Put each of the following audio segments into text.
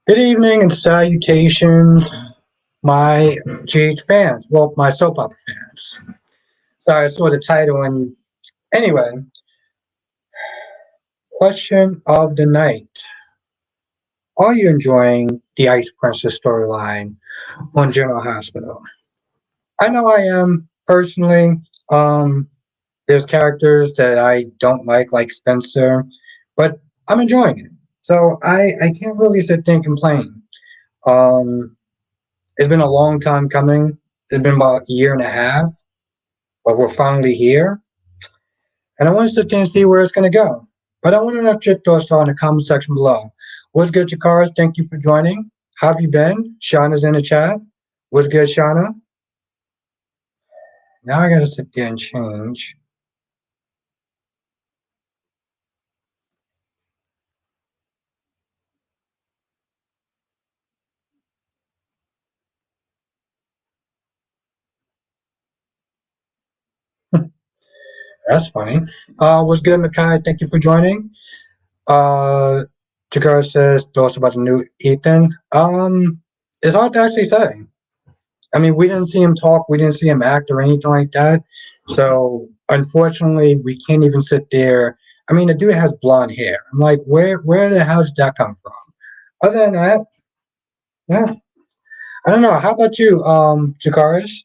Good evening and salutations, my GH fans. Well, my soap opera fans. Sorry, I saw the title and anyway, question of the night. Are you enjoying the Ice Princess storyline on General Hospital? I know I am personally. Um, there's characters that I don't like Spencer, but I'm enjoying it. So I can't really sit there and complain. Um, it's been a long time coming. It's been about a year and a half, but we're finally here. And I want to sit there and see where it's going to go. But I want to know what your thoughts are in the comment section below. What's good, Jakars? Thank you for joining. How have you been? Shauna's in the chat. What's good, Shauna? Now I got to sit there and change. That's funny. What's good, Makai? Thank you for joining. Uh, Jakar says thoughts about the new Ethan. It's hard to actually say. I mean, we didn't see him talk, we didn't see him act or anything like that. So unfortunately, we can't even sit there. I mean, the dude has blonde hair. I'm like, where the hell did that come from? Other than that, yeah, I don't know. How about you, Chikaris?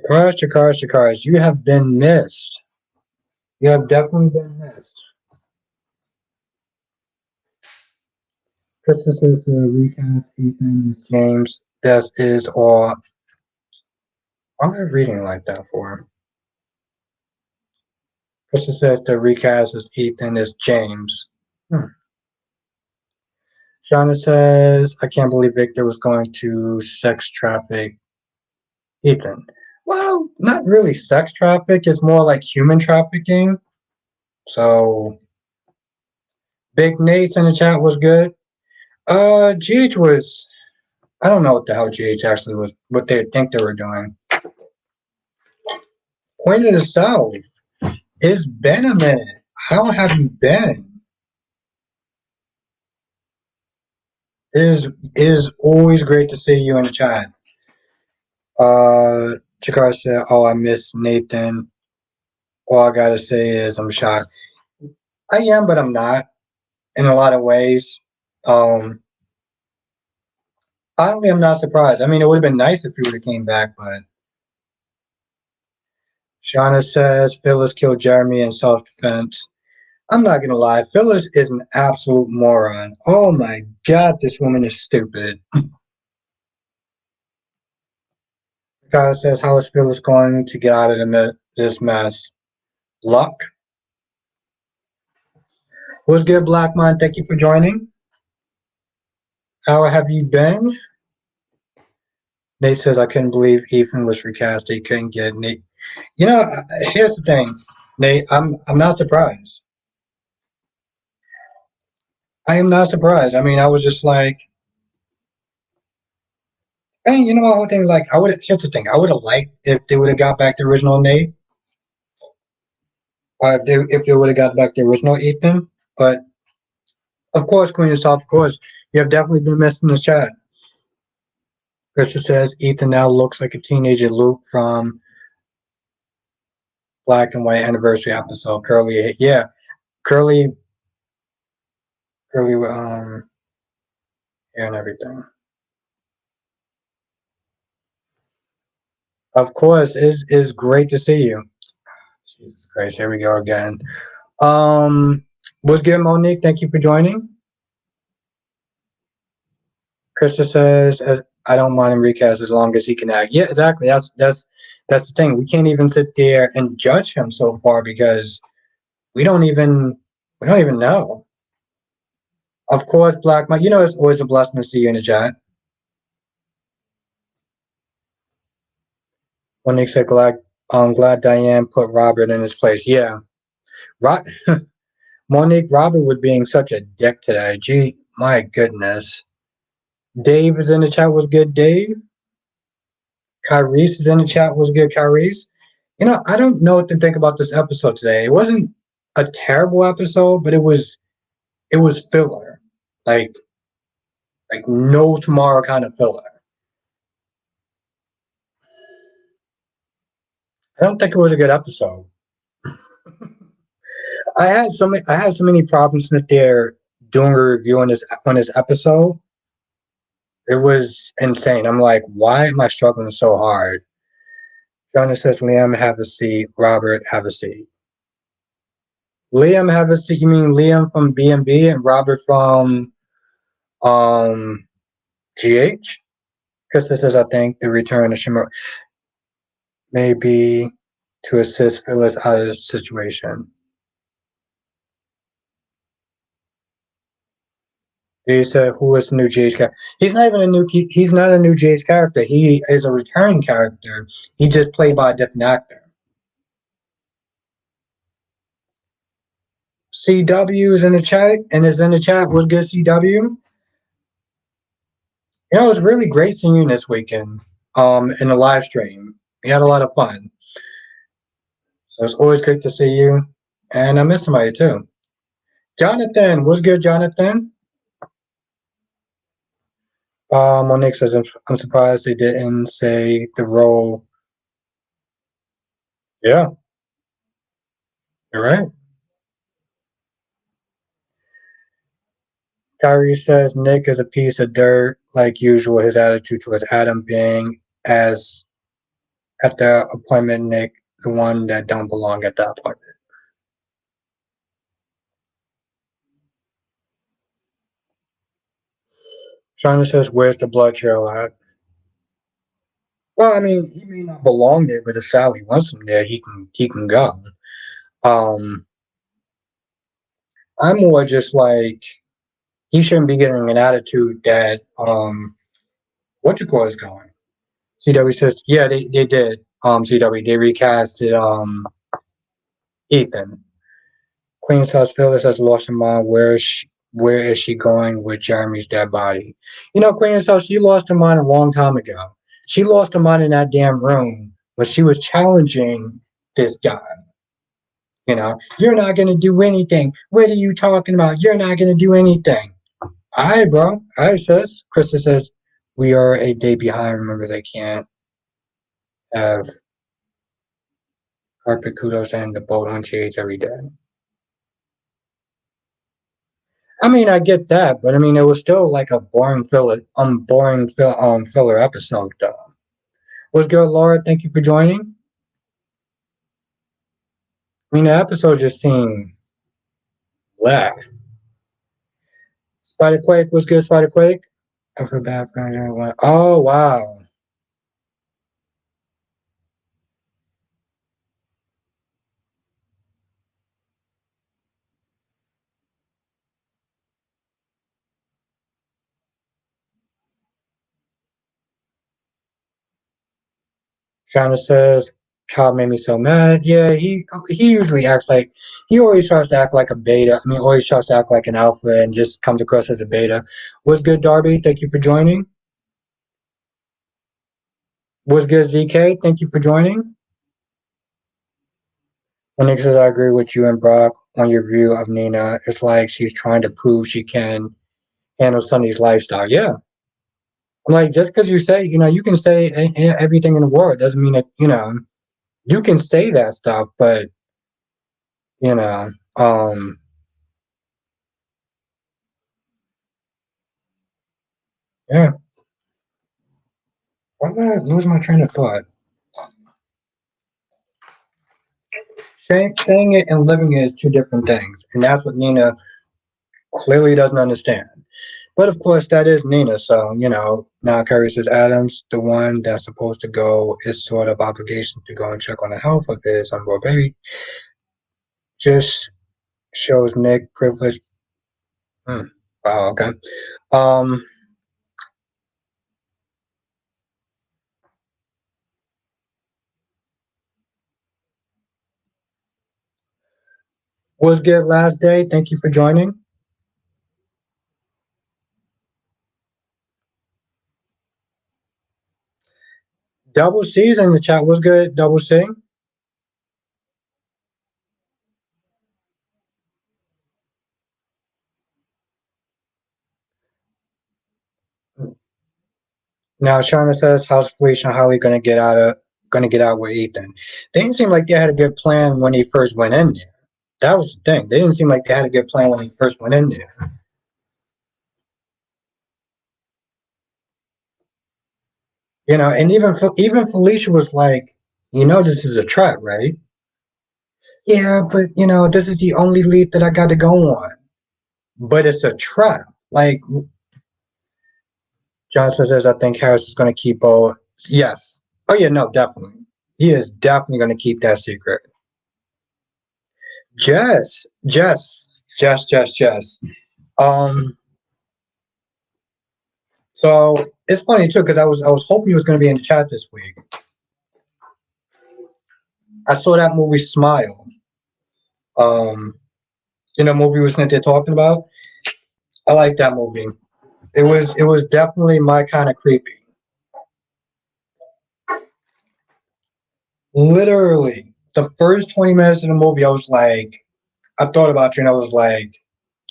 Chikaris, you have been missed. You have definitely been missed. Christmas is the recast, Ethan, James. That is all. Why am I reading like that for? Christmas says the recast is Ethan is James. Shauna says, I can't believe Victor was going to sex traffic Ethan. Well, not really sex traffic, it's more like human trafficking. So, Big Nate's in the chat was good. GH was, I don't know what the hell GH actually was, what they think they were doing. Queen of the South, it's been a minute. How have you been? It is always great to see you in the chat. Jakar said, oh, I miss Nathan. All I gotta say is I'm shocked. I am, but I'm not in a lot of ways. Um, Honestly, I'm not surprised. I mean, it would have been nice if he would have came back, but Shauna says Phyllis killed Jeremy in self-defense. I'm not gonna lie, Phyllis is an absolute moron. Oh my god, this woman is stupid. God says, how is Phyllis going to get out of this mess? Luck. What's good, Blackmon? Thank you for joining. How have you been? Nate says, I couldn't believe Ethan was recast. They couldn't get Nate. You know, here's the thing, Nate. I'm not surprised. I am not surprised. I mean, I was just like, and you know my whole thing. Like, I would. Here's the thing. I would have liked if they would have got back the original Nate, or if they would have got back the original Ethan. But of course, Queen yourself. Of course, you have definitely been missed in the chat. Krista says Ethan now looks like a teenager Luke from Black and White Anniversary episode. Curly, yeah, curly, hair and everything. Of course, is great to see you. Jesus Christ, here we go again. What's good, Monique? Thank you for joining. Krista says, I don't mind him recast as long as he can act. Yeah, exactly. That's the thing. We can't even sit there and judge him so far because we don't even know. Of course, Black Mike, you know it's always a blessing to see you in the chat. Monique said, I'm glad Diane put Robert in his place. Yeah. Monique, Robert was being such a dick today. Gee, my goodness. Dave is in the chat. Was good, Dave. Kyrese is in the chat. Was good, Kyrese. You know, I don't know what to think about this episode today. It wasn't a terrible episode, but it was filler. Like, like no tomorrow kind of filler. I don't think it was a good episode. I had so many problems with their doing a review on this episode. It was insane. I'm like, why am I struggling so hard? Jonah says, Liam, have a seat. Robert, have a seat. Liam, have a seat. You mean Liam from B&B and Robert from um GH? Krista says, I think the return of Shimmer may be to assist Phyllis out of the situation. He said, "Who is the new GH character?" He's not even a new. He's not a new GH character. He is a returning character. He just played by a different actor. CW is in the chat and is in the chat. What's good, CW? You know, it was really great seeing you this weekend. In the live stream, we had a lot of fun. So it's always great to see you, and I miss somebody too. Jonathan, what's good, Jonathan? Monique says, I'm surprised they didn't say the role. Yeah, you're right. Kyrie says Nick is a piece of dirt, like usual. His attitude towards Adam being as at the appointment, Nick, the one that don't belong at the appointment. Shana says, where's the blood trail at? Well, I mean, he may not belong there, but if Sally wants him there, he can go. Um, I'm more just like he shouldn't be getting an attitude that what you call is going. CW says, yeah, they did. CW they recasted Ethan. Queen's House Phyllis has lost her mind. Where is she going with Jeremy's dead body? You know, Queen's House, she lost her mind a long time ago. She lost her mind in that damn room when she was challenging this guy. You know, you're not gonna do anything. What are you talking about? You're not gonna do anything. All right, bro. All right, sis. Krista says we are a day behind. Remember, they can't have carpet kudos and the boat on GH every day. I mean, I get that, but I mean, it was still like a filler episode, though. What's good, Laura? Thank you for joining. I mean, the episode just seemed black. Spider Quake was good. Spider Quake. I feel bad for everyone. Oh wow. China says Kyle made me so mad. Yeah, he usually acts like he always tries to act like a beta. I mean, always tries to act like an alpha and just comes across as a beta. What's good, Darby? Thank you for joining. What's good, ZK? Thank you for joining. When Nick says I agree with you and Brock on your view of Nina, it's like she's trying to prove she can handle Sonny's lifestyle. Yeah. I'm like, just because you say, you know, you can say everything in the world doesn't mean that, you know, you can say that stuff, but, you know, yeah. Why did I lose my train of thought? Saying it and living it is two different things. And that's what Nina clearly doesn't understand. But of course, that is Nina. So, you know, now Carrie says Adams, the one that's supposed to go, is sort of obligation to go and check on the health of his unborn baby. Just shows Nick privilege. Hmm. Wow, okay. Um, was good last day. Thank you for joining. Double C's in the chat. Was good, Double C. Now Shauna says, "How's Felicia and Holly gonna get out with Ethan?" They didn't seem like they had a good plan when he first went in there. That was the thing. They didn't seem like they had a good plan when he first went in there. And even Felicia was like, this is a trap, right? Yeah, but this is the only lead that I got to go on. But it's a trap. Like Johnson says, I think Harris is going to keep all. Yes. Oh yeah, no, definitely. He is definitely going to keep that secret. Jess, Jess, Jess. Um, so it's funny too because I was hoping he was going to be in the chat this week. I saw that movie Smile. Um, movie was that they're talking about. I like that movie. It was definitely my kind of creepy. Literally, the first 20 minutes of the movie, I was like, I thought about you, and I was like,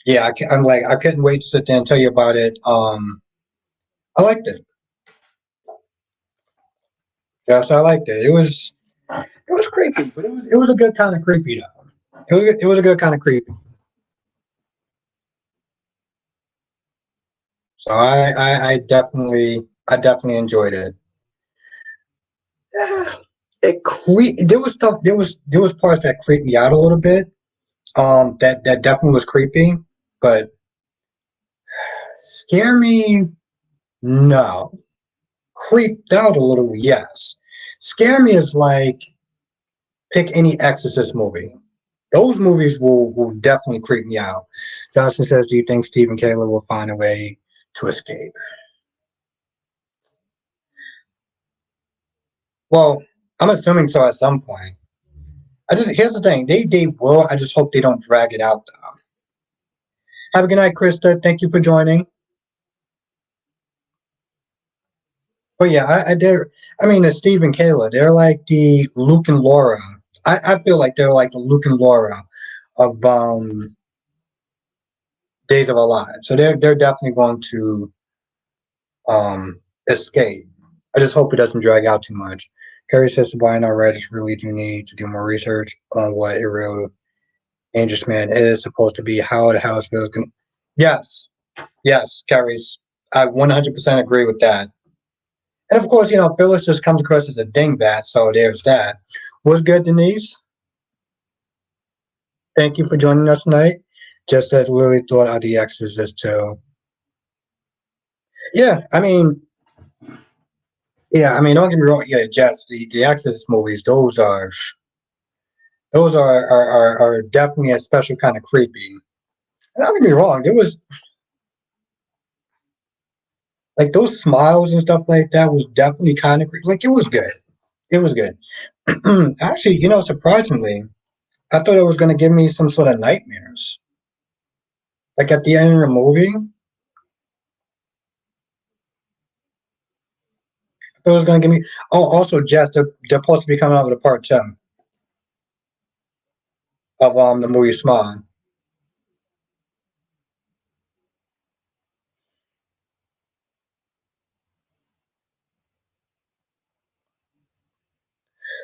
yeah, I'm like, I couldn't wait to sit there and tell you about it. I liked it. Yes, I liked it. It was creepy, but it was a good kind of creepy though. It was a good kind of creepy. So I definitely enjoyed it. Yeah, there was stuff there was parts that creeped me out a little bit. That definitely was creepy, but scare me, no. Creeped out a little, yes. Scare me is like pick any Exorcist movie. Those movies will definitely creep me out. Johnson says, "Do you think Steve and Kayla will find a way to escape?" Well, I'm assuming so at some point. Here's the thing, they will. I just hope they don't drag it out though. Have a good night, Krista. Thank you for joining. But yeah, I mean, it's Steve and Kayla. They're like the Luke and Laura. I feel like they're like the Luke and Laura of Days of Our Lives. So they're definitely going to escape. I just hope it doesn't drag out too much. Carrie says to Brian I just really do need to do more research on what a real dangerous man is supposed to be, how the house feels. Yes, yes, Carrie's. I 100% agree with that. And of course, Phyllis just comes across as a dingbat, so there's that. What's good, Denise? Thank you for joining us tonight. Just as Willie thought of The Exorcist too. Yeah, I mean, don't get me wrong. Yeah, Jess, the Exorcist movies, those are definitely a special kind of creepy. And don't get me wrong, there was like those smiles and stuff like that was definitely kind of creepy. Like it was good. It was good. Actually, surprisingly, I thought it was going to give me some sort of nightmares. Like at the end of the movie, it was going to give me. Oh, also, Jess, they're supposed to be coming out with a part two of the movie Smile.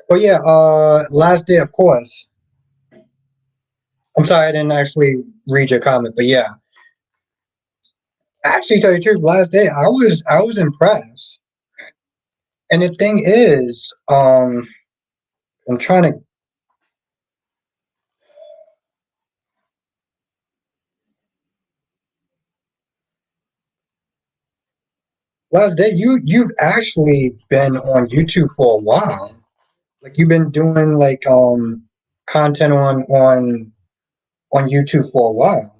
But yeah, last day, of course. I'm sorry, I didn't actually read your comment, but yeah, actually, tell you the truth, last day I was impressed. And the thing is, I'm trying to last day you've actually been on YouTube for a while. Like you've been doing like content on YouTube for a while.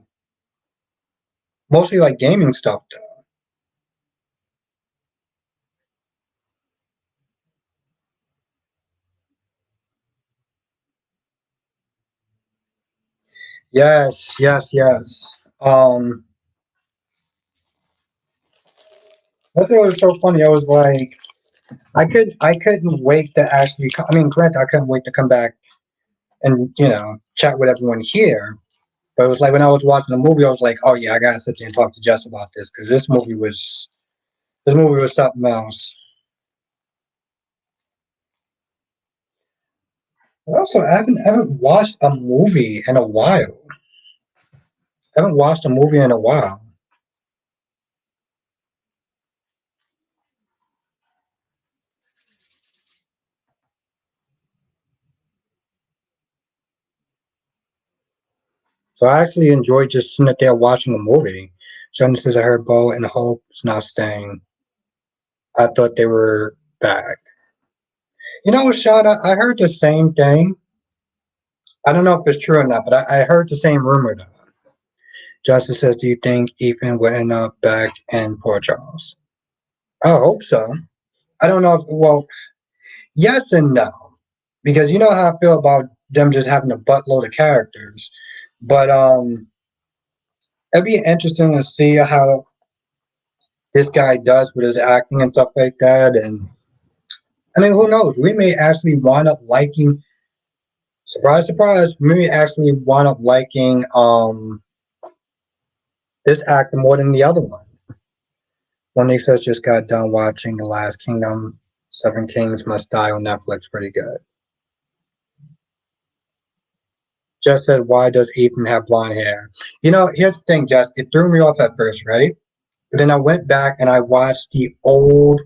Mostly like gaming stuff though. Yes, yes, yes. That thing was so funny. I was like I couldn't wait to actually I mean granted I couldn't wait to come back and chat with everyone here. But it was like when I was watching the movie, I was like, oh yeah, I gotta sit there and talk to Jess about this because this movie was This movie was something else. Also, I haven't watched a movie in a while. I haven't watched a movie in a while. So I actually enjoyed just sitting there watching a movie. Genesis, I heard Bo and Hope is not staying. I thought they were back. You know, Shauna, I heard the same thing. I don't know if it's true or not, but I heard the same rumor though. Justice says, "Do you think Ethan will end up back in Port Charles?" I hope so. I don't know if, well, yes and no, because you know how I feel about them just having a buttload of characters. But it'd be interesting to see how this guy does with his acting and stuff like that. And I mean, who knows? We may actually wind up liking. Surprise, surprise. We may actually wind up liking this actor more than the other one. One they says just got done watching The Last Kingdom. Seven Kings Must Die on Netflix. Pretty good. Jess said, "Why does Ethan have blonde hair?" You know, here's the thing, Jess. It threw me off at first, right? But then I went back and I watched the old,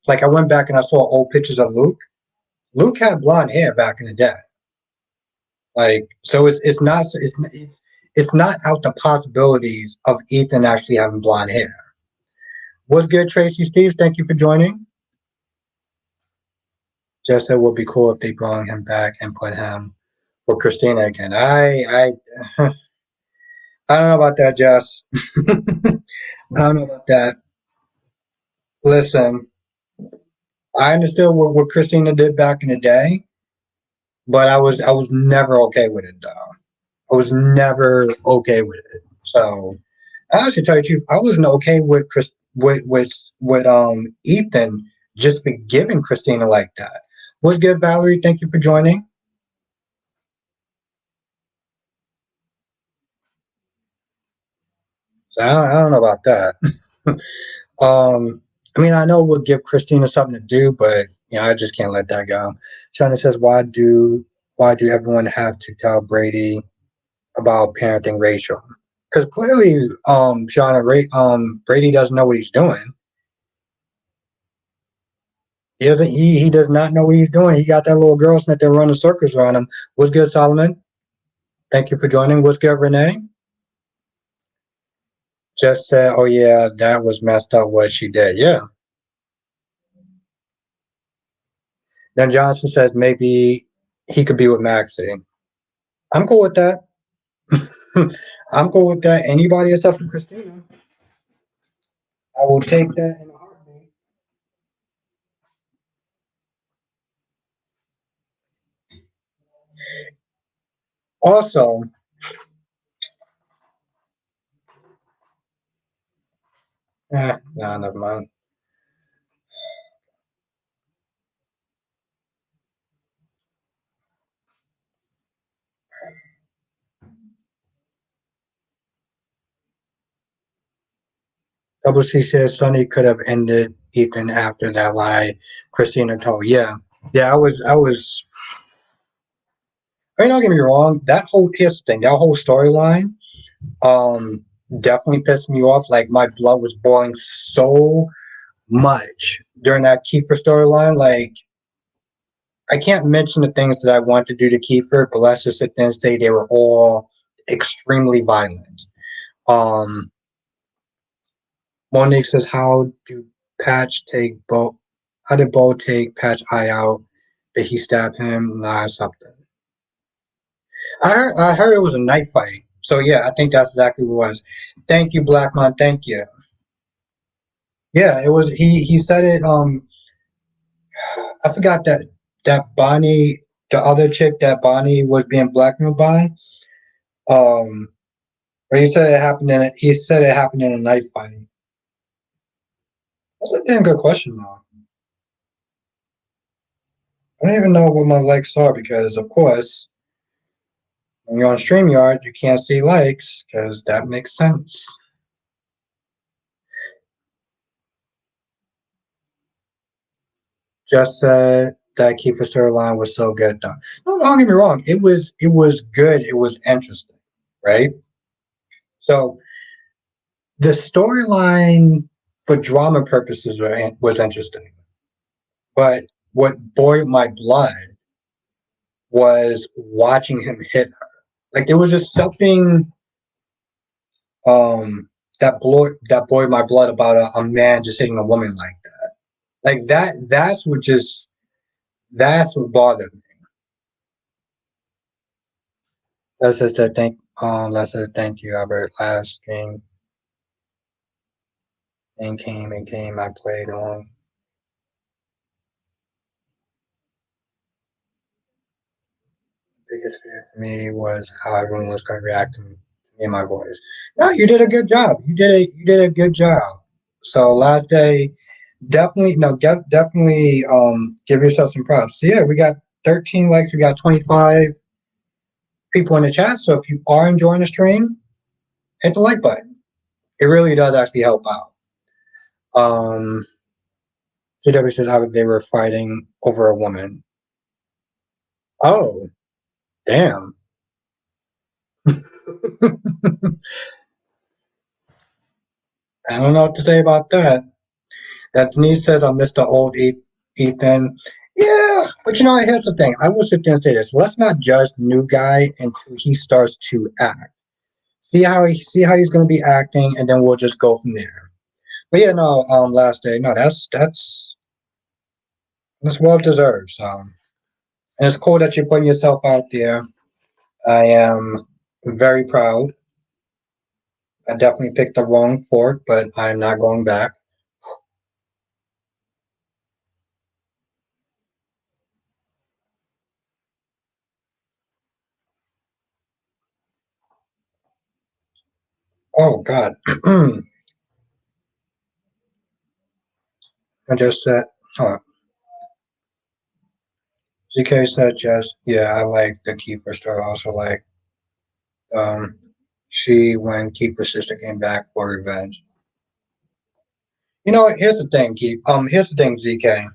like I went back and I saw old pictures of Luke. Luke had blonde hair back in the day. Like, so it's not out the possibilities of Ethan actually having blonde hair. What's good, Tracy Steve? Thank you for joining. Jess said, "Would be cool if they brought him back and put him with Christina again." I don't know about that, Jess. I don't know about that. Listen, I understood what Christina did back in the day, but I was never okay with it though. I was never okay with it. So I actually tell you the truth, I wasn't okay with Chris with Ethan just forgiving Christina like that. What's good, Valerie? Thank you for joining. So I don't know about that. Um, I mean, I know we'll give Christina something to do, but I just can't let that go. China says, why do everyone have to tell Brady about parenting Rachel? Because clearly, Brady doesn't know what he's doing. He does not know what he's doing. He got that little girl sitting there running circles around him. What's good, Solomon? Thank you for joining. What's good, Renee? Just said, oh yeah, that was messed up what she did. Yeah. Then Johnson says maybe he could be with Maxie. I'm cool with that. I'm cool with that. Anybody except for Christina, I will take that in a heartbeat. Also, nah, never mind. Double C says Sonny could have ended Ethan after that lie Christina told. Yeah, yeah, I was. I mean, don't get me wrong. Here's the thing. That whole storyline, um, definitely pissed me off. Like my blood was boiling so much during that Kiefer storyline. Like I can't mention the things that I want to do to Kiefer, but let's just sit there and say they were all extremely violent. Um, Monique says, "How do Patch take Bo? How did Bo take Patch eye out? Did he stab him? Nah, something." I heard it was a knife fight. So yeah, I think that's exactly what it was. Thank you, Blackmon. Thank you. Yeah, it was. He said it. I forgot that Bonnie, the other chick that Bonnie was being blackmailed by. Um, but he said it happened in a knife fight. That's a damn good question, though. I don't even know what my likes are because, of course, when you're on StreamYard, you can't see likes because that makes sense. Just said that Kiefer storyline was so good though. No, don't get me wrong. It was good. It was interesting, right? So the storyline for drama purposes was interesting, but what boiled my blood was watching him hit her. Like there was just something that boiled my blood about a man just hitting a woman like that. Like that. That's what bothered me. Let's just thank you, Albert. Last game I played on. Biggest fear for me was how everyone was going to react to me and my voice. No, you did a good job. You did a good job. So last day, definitely no, definitely give yourself some props. So yeah, we got 13 likes. We got 25 people in the chat. So if you are enjoying the stream, hit the like button. It really does actually help out. CW says how they were fighting over a woman. Oh, damn. I don't know what to say about that. That Denise says I missed the old Ethan. Yeah, but here's the thing. I will sit there and say this. Let's not judge the new guy until he starts to act. See how he's going to be acting, and then we'll just go from there. But yeah, no. Last day. No, that's well deserved. And it's cool that you're putting yourself out there. I am very proud. I definitely picked the wrong fork, but I'm not going back. Oh God. I just said, oh, GK said just, yeah, I like the Kiefer story. Also like, um, she when Kiefer's sister came back for revenge. Here's the thing, Keith. Here's the thing, ZK.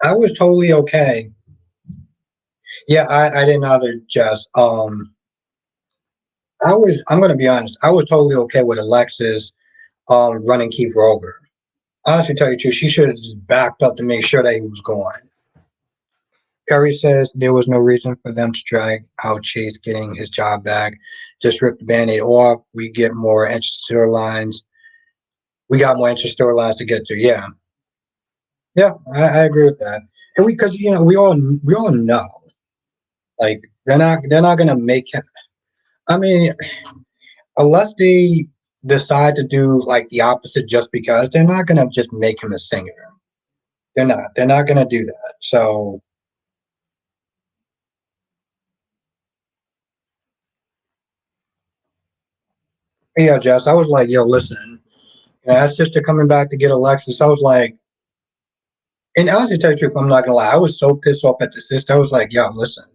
I was totally okay. Yeah, I didn't either. Just, I'm gonna be honest. I was totally okay with Alexis, running Kiefer over. Honestly, tell you the truth, she should have just backed up to make sure that he was gone. Curry says there was no reason for them to drag out Chase getting his job back. Just rip the band-aid off. We got more interesting storylines to get to. Yeah. Yeah, I agree with that. And because we all know, like they're not gonna make him. I mean, unless they decide to do like the opposite just because, they're not gonna just make him a singer. They're not. They're not gonna do that. So yeah, Jess, I was like, yo, listen, that sister coming back to get Alexis. I was like, and honestly, tell you the truth, I'm not gonna lie, I was so pissed off at the sister. I was like, yo, listen,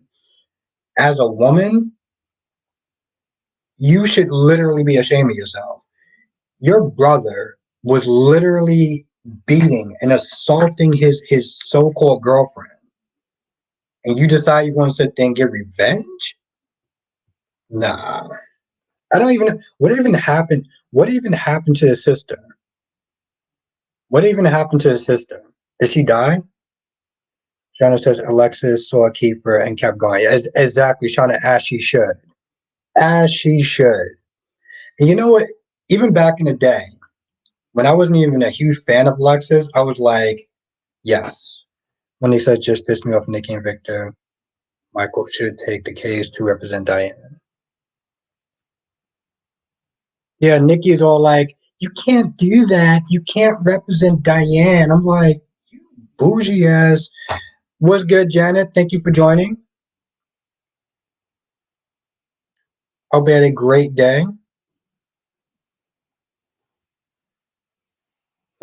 as a woman, you should literally be ashamed of yourself. Your brother was literally beating and assaulting his so-called girlfriend, and you decide you want to sit there and get revenge? Nah, I don't even. What even happened? What even happened to his sister? What even happened to his sister? Did she die? Shauna says Alexis saw a keeper and kept going. Exactly, Shauna, as she should. As she should. And you know what? Even back in the day, when I wasn't even a huge fan of Alexis, I was like, yes. When they said just piss me off, Nikki and Victor, Michael should take the case to represent Diane. Yeah, Nikki is all like, you can't do that. You can't represent Diane. I'm like, you bougie ass. What's good, Janet? Thank you for joining. Hope you had a great day.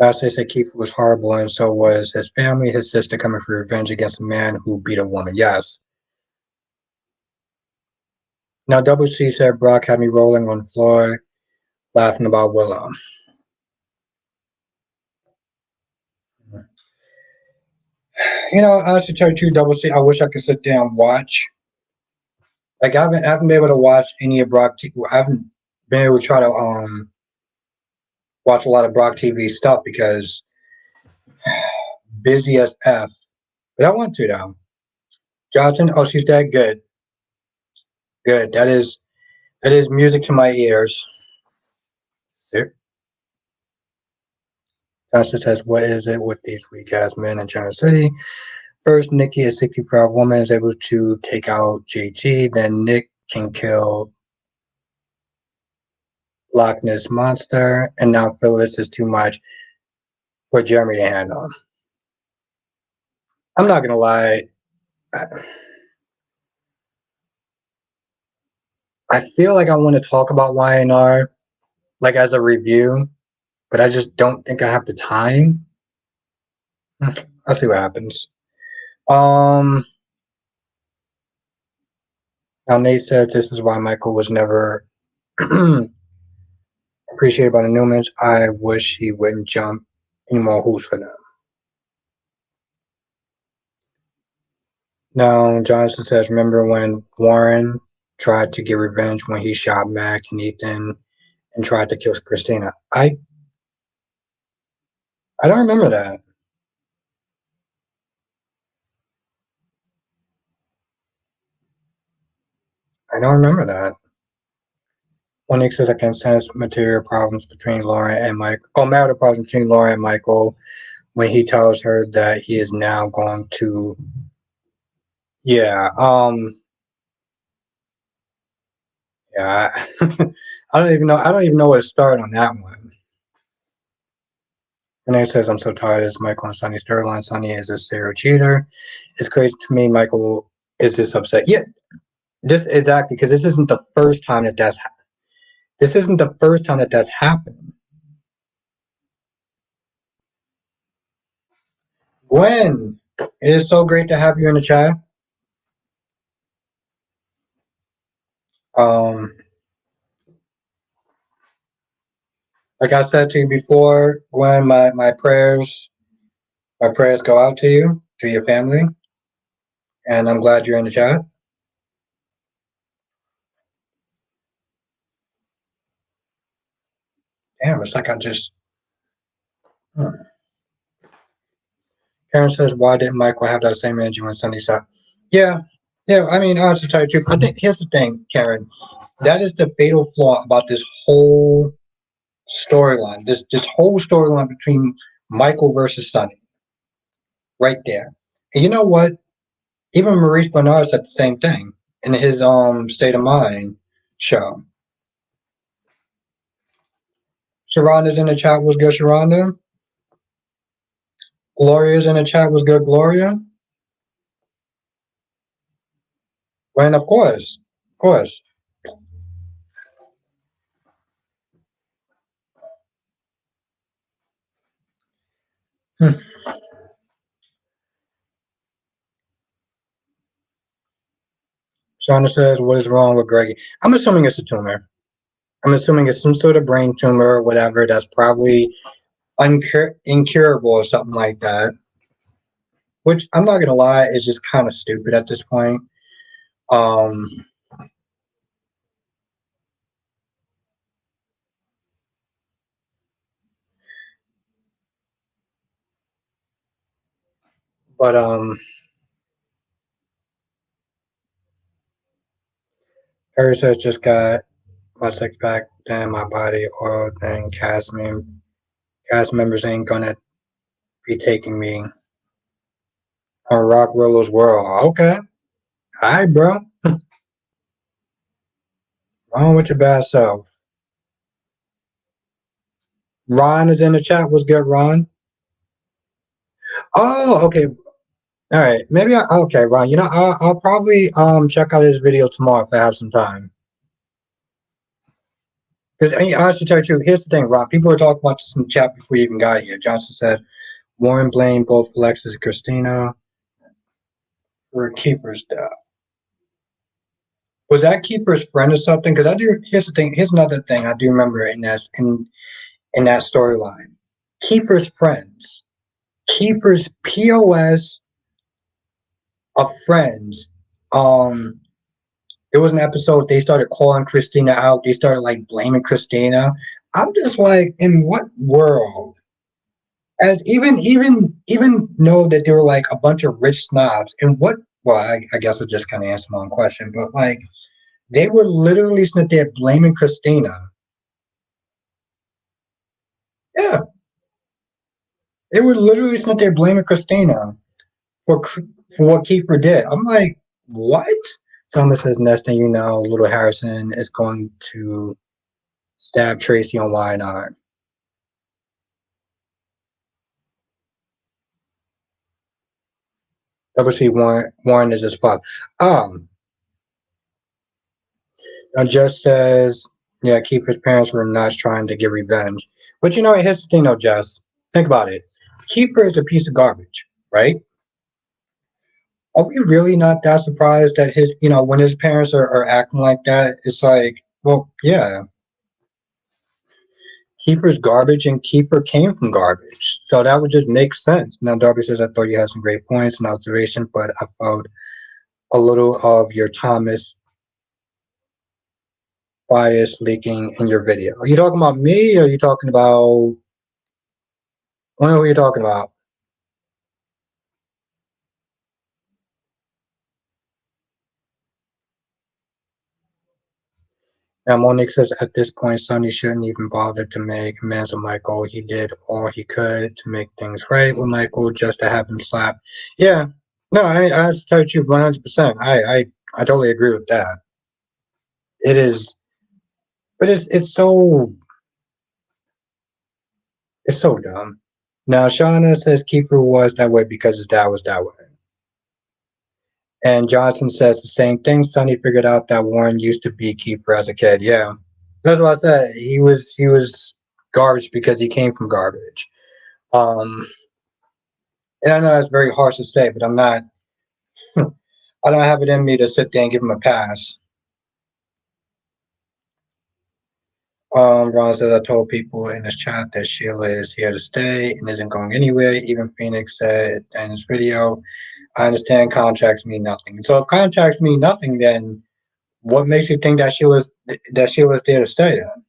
Last day said Keith was horrible, and so was his family, his sister coming for revenge against a man who beat a woman. Yes. Now, Double C said Brock had me rolling on the floor, laughing about Willow. Honestly, tell you two double C. I wish I could sit down and watch. Like I haven't been able to watch any of Brock. I haven't been able to try to watch a lot of Brock TV stuff because busy as f. But I want to though. Johnson, oh, she's that good. Good. That is music to my ears. Sir. Johnson says, "What is it with these weak ass men in China City? First, Nikki, a 60-proud woman, is able to take out JT. Then Nick can kill Loch Ness Monster, and now Phyllis is too much for Jeremy to handle." I'm not gonna lie. I feel like I want to talk about YNR like as a review, but I just don't think I have the time. I'll see what happens. Um, Now Nate says this is why Michael was never appreciated by the Newmans. I wish he wouldn't jump any more hoops for them. Now Johnson says, remember when Warren tried to get revenge when he shot Mac and Ethan and tried to kill Christina? I don't remember that. I don't remember that. Monique says I can sense material problems between Laura and Mike. Oh, marital problems between Laura and Michael when he tells her that he is now going to. Yeah. Yeah. I don't even know. I don't even know where to start on that one. Renee says I'm so tired of this Michael and Sonny storyline. Sonny is a serial cheater. It's crazy to me. Michael is just upset. Yeah, just exactly because this isn't the first time that that's. This isn't the first time that that's happened. Gwen, it is so great to have you in the chat. Um, like I said to you before, Gwen, my prayers go out to you, to your family, and I'm glad you're in the chat. Damn, it's like I just. Karen says, why didn't Michael have that same energy when Sunny saw? Yeah, yeah. I mean, honestly, tell you the truth, I think here's the thing, Karen. That is the fatal flaw about this whole storyline. This whole storyline between Michael versus Sunny, right there. And you know what? Even Maurice Bernard said the same thing in his State of Mind show. Sharonda's in the chat. Was good, Sharonda. Gloria's in the chat. Was good, Gloria. And of course, of course. Hmm. Sharonda says, what is wrong with Greggy? I'm assuming it's a tumor. I'm assuming it's some sort of brain tumor or whatever that's probably incurable or something like that. Which I'm not gonna lie is just kind of stupid at this point. Um, but Harry says just got my six pack, then my body oil, then cast members ain't gonna be taking me on Rock Willow's world. Okay, all right, bro. Wrong with your bad self. Ron is in the chat. What's good, Ron? Oh, okay. All right. Maybe okay, Ron. I'll probably check out his video tomorrow if I have some time. Because honestly, tell you the truth, here's the thing, Ron. People were talking about this in the chat before you even got here. Johnson said Warren blamed both Alexis and Christina for Keeper's death. Was that Keeper's friend or something? Because I do. Here's the thing. Here's another thing I do remember in that storyline. Keeper's friends. Keeper's POS of Friends. Um, it was an episode they started calling Christina out. They started like blaming Christina. I'm just like, in what world? As even know that they were like a bunch of rich snobs. And what? Well, I guess I just kind of answered my own question, but like they were literally sitting there blaming Christina. Yeah, they were literally sitting there blaming Christina for for what Kiefer did. I'm like, what? Thomas says, next thing you know, little Harrison is going to stab Tracy on Y&R. Obviously, Warren is his father. Um, Jess says, yeah, Kiefer's parents were not trying to get revenge. But you know, here's the thing though, Jess. Think about it. Kiefer is a piece of garbage, right? Are we really not that surprised that when his parents are acting like that? It's like, well, yeah, Kiefer's garbage and Kiefer came from garbage. So that would just make sense. Now, Darby says, I thought you had some great points and observation, but I felt a little of your Thomas bias leaking in your video. Are you talking about me or are you talking about, I don't know who you're talking about? Now, Monique says, at this point, Sonny shouldn't even bother to make amends with Michael. He did all he could to make things right with Michael just to have him slapped. Yeah, no, I have to tell you 100%. I totally agree with that. It is, but it's so dumb. Now, Shauna says Kiefer was that way because his dad was that way. And Johnson says the same thing. Sonny figured out that Warren used to be Kiefer as a kid. Yeah, that's what I said. He was garbage because he came from garbage. Um, and I know that's very harsh to say, but I'm not. I don't have it in me to sit there and give him a pass. Ron says I told people in this chat that Sheila is here to stay and isn't going anywhere. Even Phoenix said in his video, "I understand contracts mean nothing." So if contracts mean nothing, then what makes you think that Sheila's there to stay? Then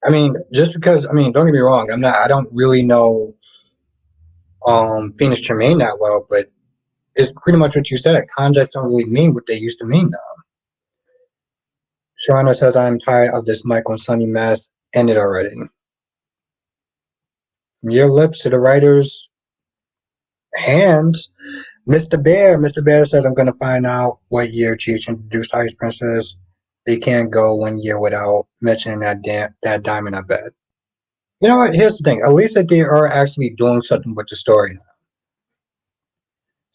I mean, just because don't get me wrong, I don't really know Phoenix Tremaine that well, but it's pretty much what you said. Contracts don't really mean what they used to mean now. Shauna says I'm tired of this Michael and Sonny mess. End it already. From your lips to the writer's hands. Mr. Bear says I'm gonna find out what year Cheech introduced Ice Princess. They can't go 1 year without mentioning that diamond, I bet. You know what? Here's the thing. At least that they are actually doing something with the story.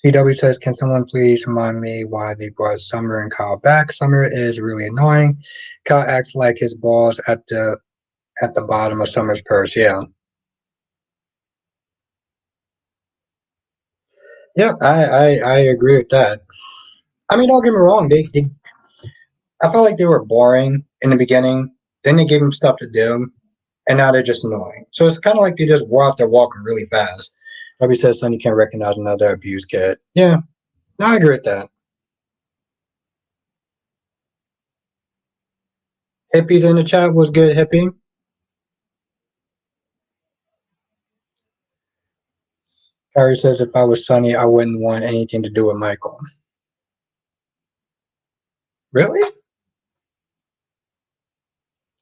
CW says, can someone please remind me why they brought Summer and Kyle back? Summer is really annoying. Kyle acts like his balls at the bottom of Summer's purse. Yeah. Yeah, I agree with that. Don't get me wrong, they I felt like they were boring in the beginning. Then they gave them stuff to do, and now they're just annoying. So it's kind of like they just wore out their walking really fast. Nobody says Sonny can't recognize another abused kid. Yeah, no, I agree with that. Hippies in the chat was good, hippie. Harry says if I was Sonny, I wouldn't want anything to do with Michael. Really?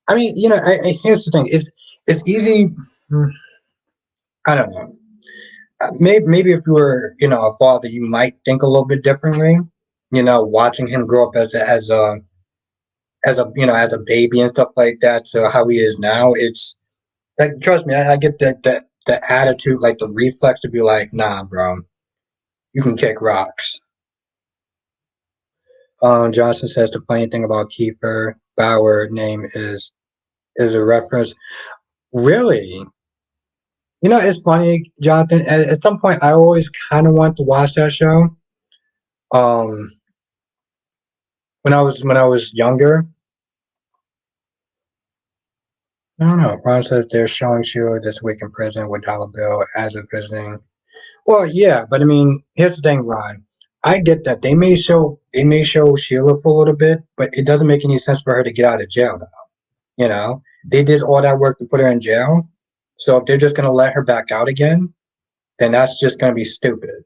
Here's the thing. It's easy. I don't know. Maybe if you were, a father, you might think a little bit differently. Watching him grow up as a baby and stuff like that to how he is now. It's like, trust me, I get that the attitude, like the reflex to be like, nah, bro, you can kick rocks. Johnson says the funny thing about Kiefer Bauer name is a reference. Really? It's funny, Jonathan. At some point, I always kind of wanted to watch that show. Um, when I was younger, I don't know. Ron says they're showing Sheila this week in prison with Dollar Bill as a visiting. Well, yeah, but I mean, here's the thing, Ron. I get that they may show Sheila for a little bit, but it doesn't make any sense for her to get out of jail now. You know, they did all that work to put her in jail, so if they're just gonna let her back out again, then that's just gonna be stupid.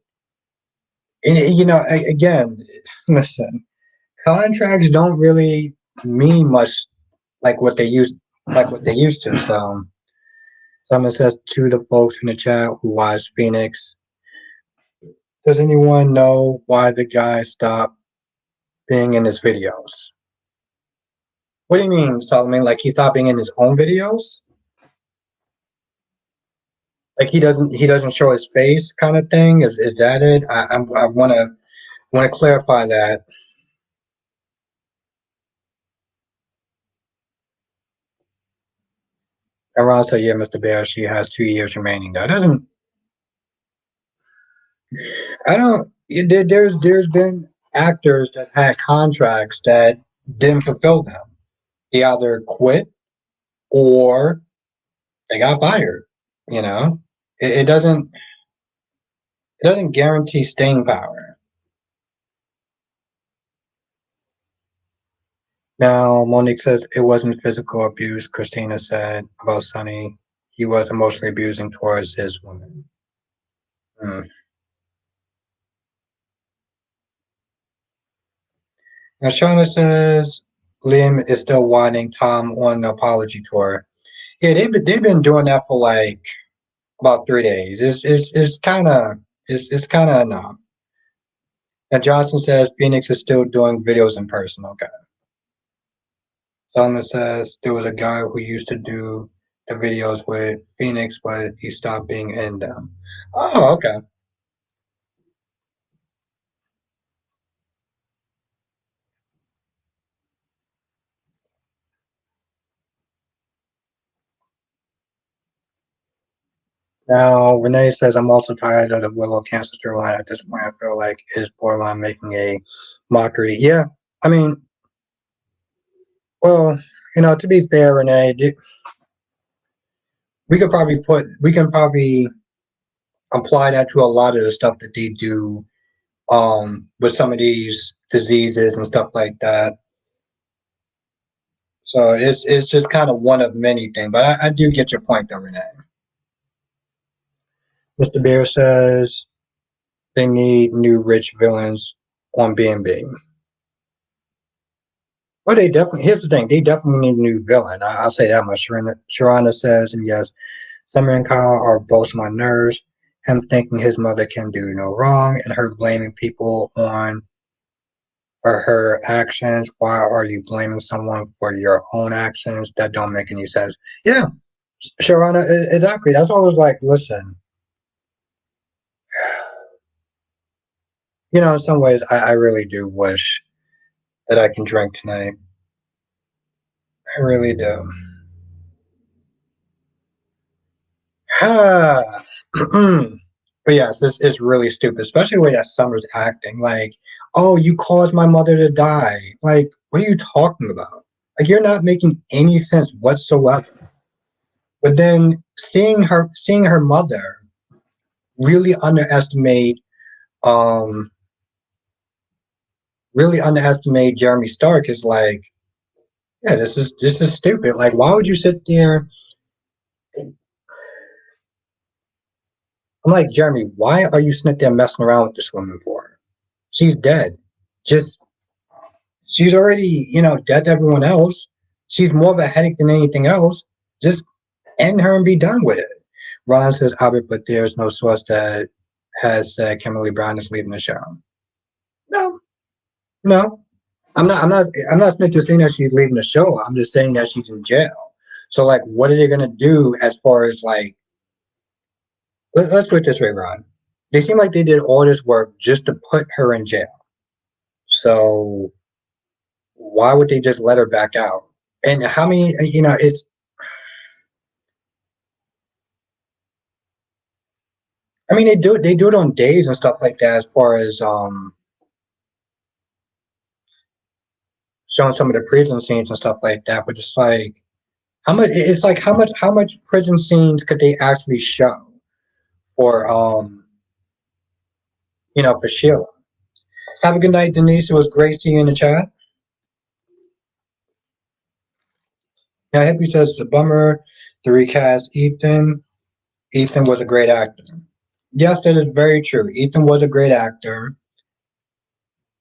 And again, listen, contracts don't really mean much like what they used to. So someone says to the folks in the chat who watched Phoenix, does anyone know why the guy stopped being in his videos? What do you mean, Solomon? Like he stopped being in his own videos? Like he doesn't show his face, kind of thing? Is that it? I wanna clarify that. And Ron said, "Yeah, Mr. Bear, she has 2 years remaining." That doesn't. I don't. There's been actors that had contracts that didn't fulfill them. They either quit or they got fired. You know, it doesn't guarantee staying power. Now, Monique says it wasn't physical abuse. Christina said about Sonny, he was emotionally abusing towards his woman. Hmm. Now, Shauna says Liam is still wanting Tom on an apology tour. Yeah, they've been doing that for like about 3 days. It's kind of enough. And Johnson says Phoenix is still doing videos in person. Okay. Solomon says there was a guy who used to do the videos with Phoenix, but he stopped being in them. Oh, okay. Now Renee says I'm also tired of the Willow cancer storyline. At this point, I feel like it's borderline making a mockery. Yeah, I mean, well, to be fair, Renee, we can probably apply that to a lot of the stuff that they do with some of these diseases and stuff like that. So it's just kind of one of many things. But I do get your point though, Renee. Mr. Bear says they need new rich villains on B&B. Well, they definitely. Here's the thing: they definitely need a new villain. I'll say that much. Sharana says, and yes, Summer and Kyle are both my nerves. Him thinking his mother can do no wrong, and her blaming people on for her actions. Why are you blaming someone for your own actions? That don't make any sense. Yeah, Sharana, exactly. That's why I was like, listen. In some ways, I really do wish that I can drink tonight. I really do. But yes, this is really stupid, especially the way that Summer's acting. Like, oh, you caused my mother to die. Like, what are you talking about? Like, you're not making any sense whatsoever. But then seeing her mother really underestimate, um, Jeremy Stark is like, yeah, this is stupid. Like, why would you sit there? I'm like, Jeremy, why are you sitting there messing around with this woman for? She's dead. Just she's already, dead to everyone else. She's more of a headache than anything else. Just end her and be done with it. Ron says, Albert, but there's no source that has said Kimberly Brown is leaving the show. No, no. I'm not just saying that she's leaving the show. I'm just saying that she's in jail. So like what are they gonna do as far as like let's put it this way, Ron. They seem like they did all this work just to put her in jail. So why would they just let her back out? And how many, I mean, they do it on days and stuff like that, as far as showing some of the prison scenes and stuff like that. But just like, How much? It's like how much prison scenes could they actually show for for Sheila? Have a good night, Denise. It was great seeing you in the chat. Now, Hippie says it's a bummer to recast Ethan. Ethan was a great actor. Yes, that is very true. Ethan was a great actor,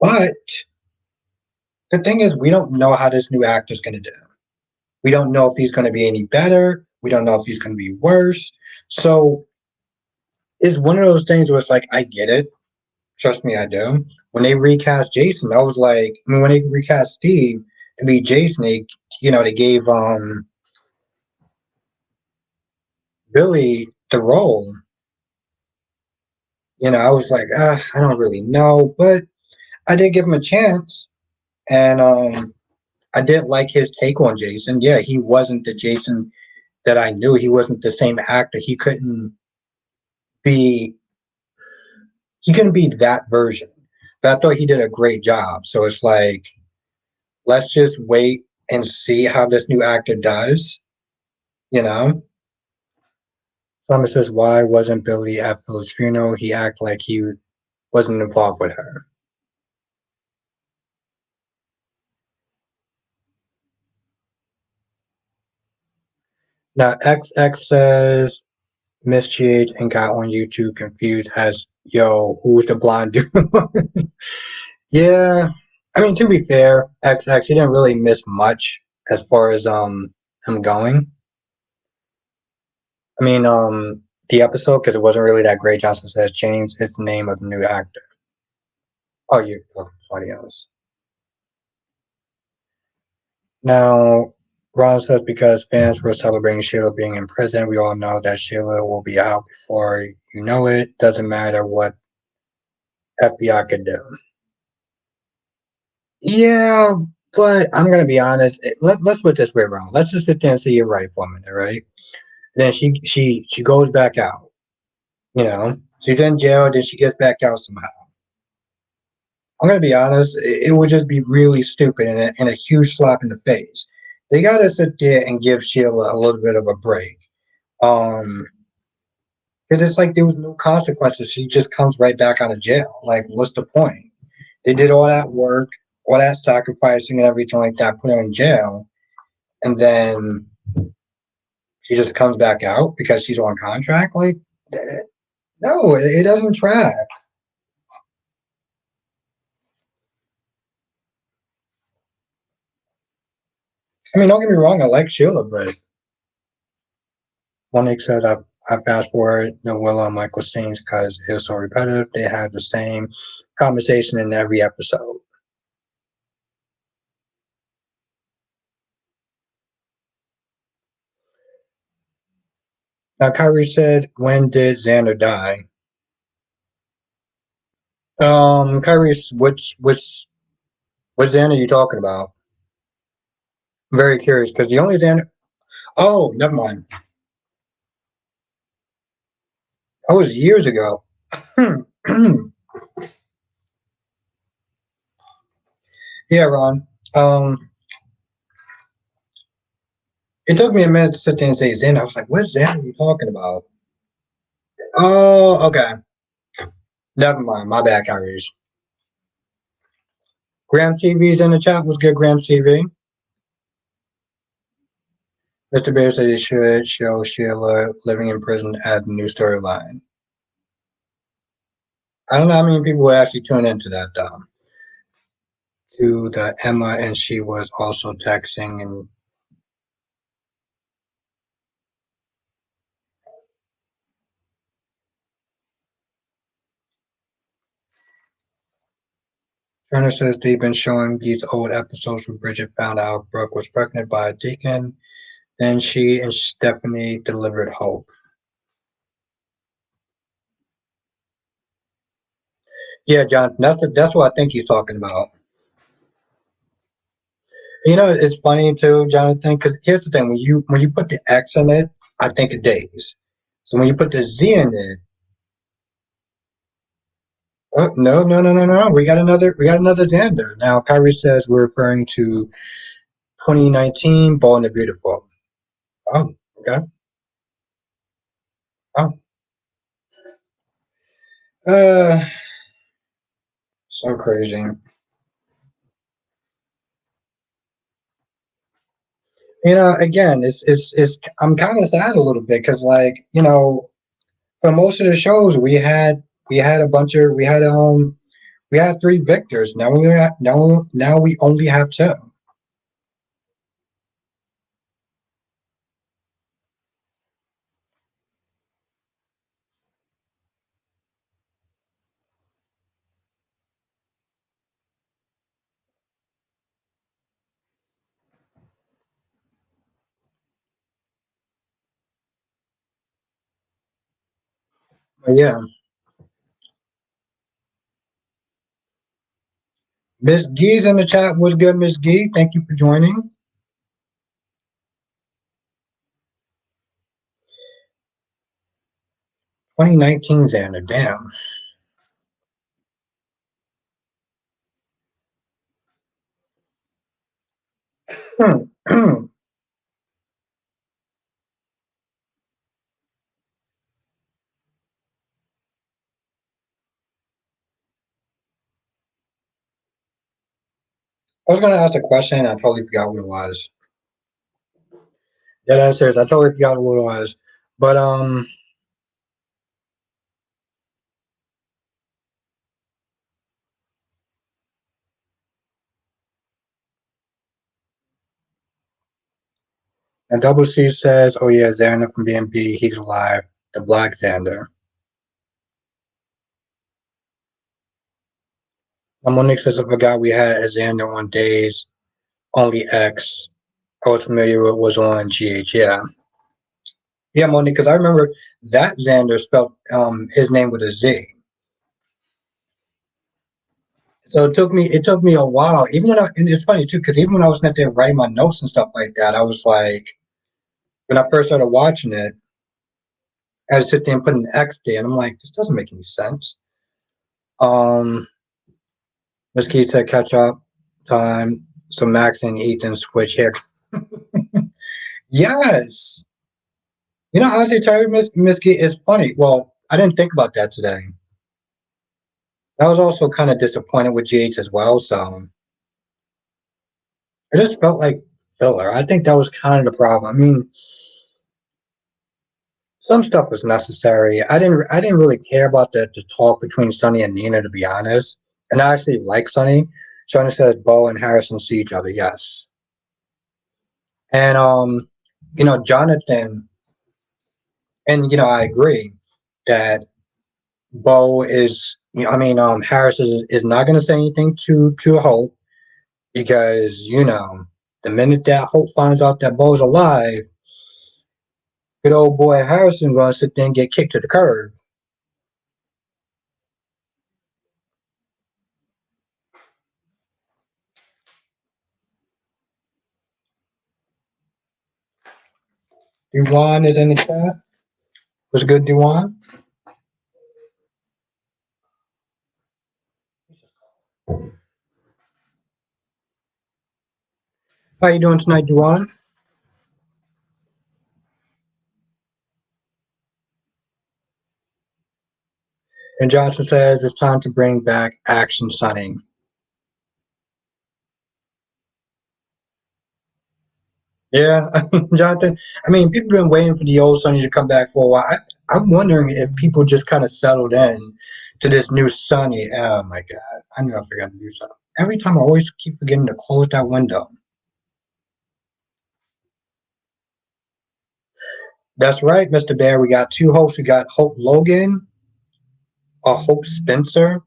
but the thing is, we don't know how this new actor is going to do. We don't know if he's going to be any better. We don't know if he's going to be worse. So it's one of those things where it's like, I get it. Trust me, I do. When they recast Jason, I was like, I mean, when they recast Steve to be Jason, they gave Billy the role. I was like, I don't really know, but I did give him a chance, and I did like his take on Jason. Yeah, he wasn't the Jason that I knew. He wasn't the same actor. Be he couldn't be that version. But I thought he did a great job. So it's like, let's just wait and see how this new actor does. You know. Someone says, why wasn't Billy at Phil's funeral? He acted like he wasn't involved with her. Now XX says Miss GH and got on YouTube confused as yo, who's the blonde dude? Yeah. I mean, to be fair, XX he didn't really miss much as far as him going. I mean, the episode, because it wasn't really that great. Johnson says James is the name of the new actor. Oh, you're somebody else. Now, Ron says because fans were celebrating Sheila being in prison, we all know that Sheila will be out before you know it. Doesn't matter what FBI could do. Yeah, but I'm gonna be honest. Let's put it this way, Ron. Let's just sit there and see you're right for a minute, right? Then she goes back out. She's in jail. Then she gets back out somehow. I'm gonna be honest. It would just be really stupid and a huge slap in the face. They gotta sit there and give Sheila a little bit of a break. Um, because it's like there was no consequences. She just comes right back out of jail. Like, what's the point? They did all that work, all that sacrificing and everything like that, put her in jail, and then she just comes back out because she's on contract. Like, no, it doesn't track. I mean, don't get me wrong, I like Sheila, but Monique said I fast forward the Willa and Michael scenes because it was so repetitive. They had the same conversation in every episode. Now, Kyrie said, when did Xander die? Kyrie, which Xander are you talking about? I'm very curious because the only Xander. Oh, never mind. That was years ago. Yeah, Ron. It took me a minute to sit there and say Xander. I was like, what Xander are you talking about? Oh, okay. Never mind. My bad, Kyrie. Graham TV's in the chat. What's good, Graham TV? Mr. Bear said it should show Sheila living in prison as the new storyline. I don't know how many people would actually tune into that, though. To the Emma, and she was also texting and. Turner says they've been showing these old episodes where Bridget found out Brooke was pregnant by a deacon. Then she and Stephanie delivered Hope. Yeah, John, that's what I think he's talking about. It's funny too, Jonathan, because here's the thing: when you put the X in it, I think of days. So when you put the Z in it, oh no, no, no, no, no, we got another Xander. Now Kyrie says we're referring to 2019 Bold and the Beautiful. Oh, okay. Oh, uh, so crazy. Again, it's. I'm kind of sad a little bit because, like, for most of the shows, we had a bunch of we had three victors. Now we only have two. But yeah, Miss Gee's in the chat. Was good, Miss Gee? Thank you for joining. 2019 Xander. Damn. I was gonna ask a question. I totally forgot what it was. Yeah, that's serious. I totally forgot what it was. But and Double C says, "Oh yeah, Xander from BNB. He's alive. The Black Xander." And Monique says, "I forgot we had a Xander on Days Only X. I was familiar with was on GH. Yeah, yeah, Monique. Because I remember that Xander spelled his name with a Z. So it took me a while. Even when and it's funny too, because even when I was sitting there writing my notes and stuff like that, I was like, when I first started watching it, I had to sit there and put an X there, and I'm like, this doesn't make any sense. Um, Miss Keith said catch up time. So Max and Ethan switch here. Yes. Honestly, Terry Miss Keith is funny. Well, I didn't think about that today. I was also kind of disappointed with GH as well. So I just felt like filler. I think that was kind of the problem. I mean, some stuff was necessary. I didn't really care about the talk between Sonny and Nina, to be honest. And I actually like Sonny. Sonny says Bo and Harrison see each other, yes. And Jonathan, and I agree that Bo is I mean Harris is not gonna say anything to Hope because the minute that Hope finds out that Bo's alive, good old boy Harrison gonna sit there and get kicked to the curb. Duwan is in the chat. What's good, Duwan? How you doing tonight, Duwan? And Johnson says it's time to bring back Action Sunning. Yeah, Jonathan. I mean, people have been waiting for the old Sonny to come back for a while. I'm wondering if people just kind of settled in to this new Sonny. Oh my God, I knew I forgot to do something. Every time I always keep forgetting to close that window. That's right, Mr. Bear. We got two hopes. We got Hope Logan, or Hope Spencer,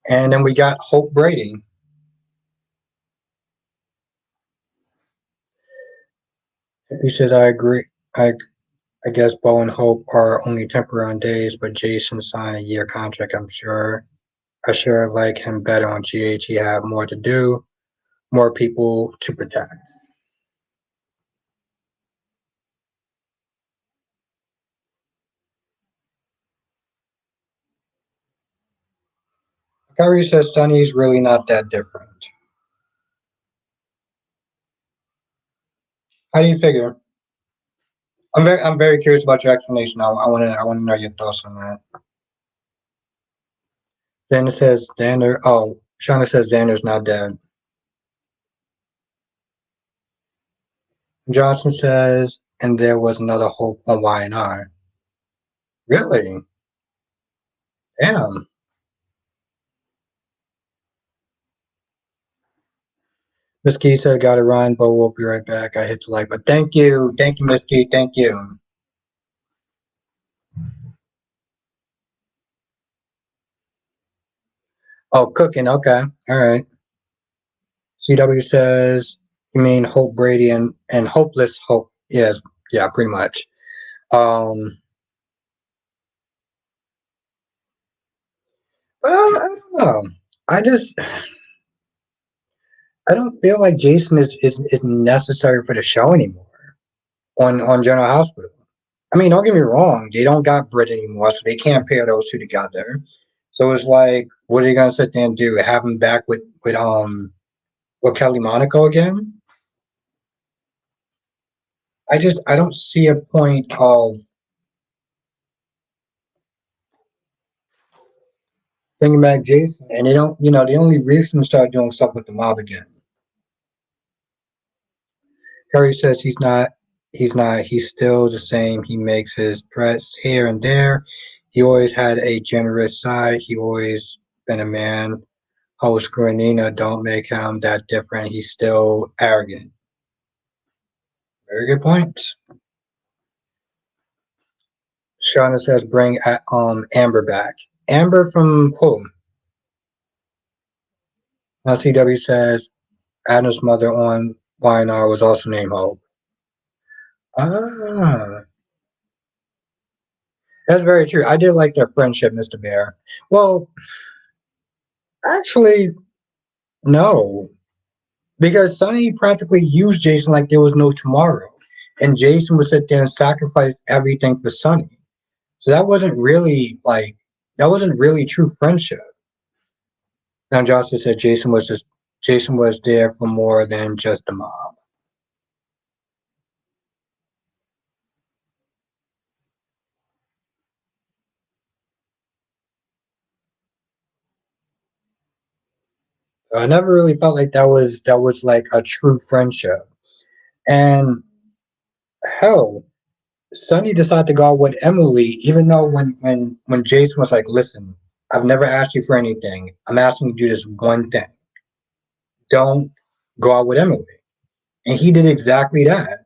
and then we got Hope Brady. He says, I agree. I guess Bo and Hope are only temporary on days, but Jason signed a year contract, I'm sure. I sure like him better on GH. He have more to do, more people to protect. Kyrie says Sonny's really not that different. How do you figure? I'm very curious about your explanation. I want to know your thoughts on that. Xander says Xander. Oh, Shauna says Xander's not dead. Johnson says, and there was another hope on Y&R. Really? Damn. Miss Key said, "Got to run, but we'll be right back." I hit the like, but thank you, Miss Key, thank you. Oh, cooking. Okay, all right. CW says, "You mean Hope Brady and Hopeless Hope?" Yes, yeah, pretty much. Um, well, I don't know. I just I don't feel like Jason is necessary for the show anymore on General Hospital. I mean, don't get me wrong, they don't got Brit anymore, so they can't pair those two together. So it's like, what are you gonna sit there and do? Have him back with Kelly Monaco again? I don't see a point of bringing back Jason, and they don't. The only reason to start doing stuff with the mob again. Curry says he's not. He's not. He's still the same. He makes his threats here and there. He always had a generous side. He always been a man. Host Granina don't make him that different. He's still arrogant. Very good points. Shauna says bring Amber back. Amber from who? Now CW says Adam's mother on YNR was also named Hope. Ah, that's very true. I did like their friendship, Mr. Bear. Well, actually, no, because Sonny practically used Jason like there was no tomorrow, and Jason would sit there and sacrifice everything for Sonny. So that wasn't really true friendship. Now Johnson said Jason was there for more than just the mob. So I never really felt like that was like a true friendship. And hell, Sonny decided to go out with Emily, even though when Jason was like, "Listen, I've never asked you for anything. I'm asking you to do this one thing. Don't go out with Emily." And he did exactly that.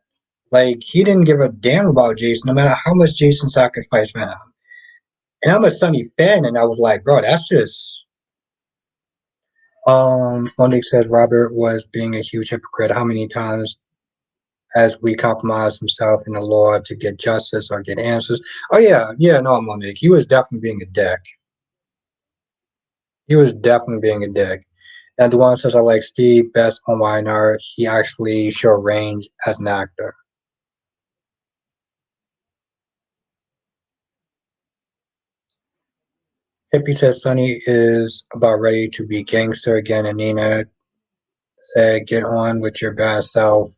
Like he didn't give a damn about Jason, no matter how much Jason sacrificed for him. And I'm a Sonny fan, and I was like, bro, that's just. Monique says Robert was being a huge hypocrite. How many times has we compromised himself in the law to get justice or get answers? Oh yeah, yeah, no, Monique, he was definitely being a dick. He was definitely being a dick. And the one says I like Steve best on YNR. He actually showed range as an actor. Hippie says Sonny is about ready to be gangster again, and Nina said, "Get on with your bad self."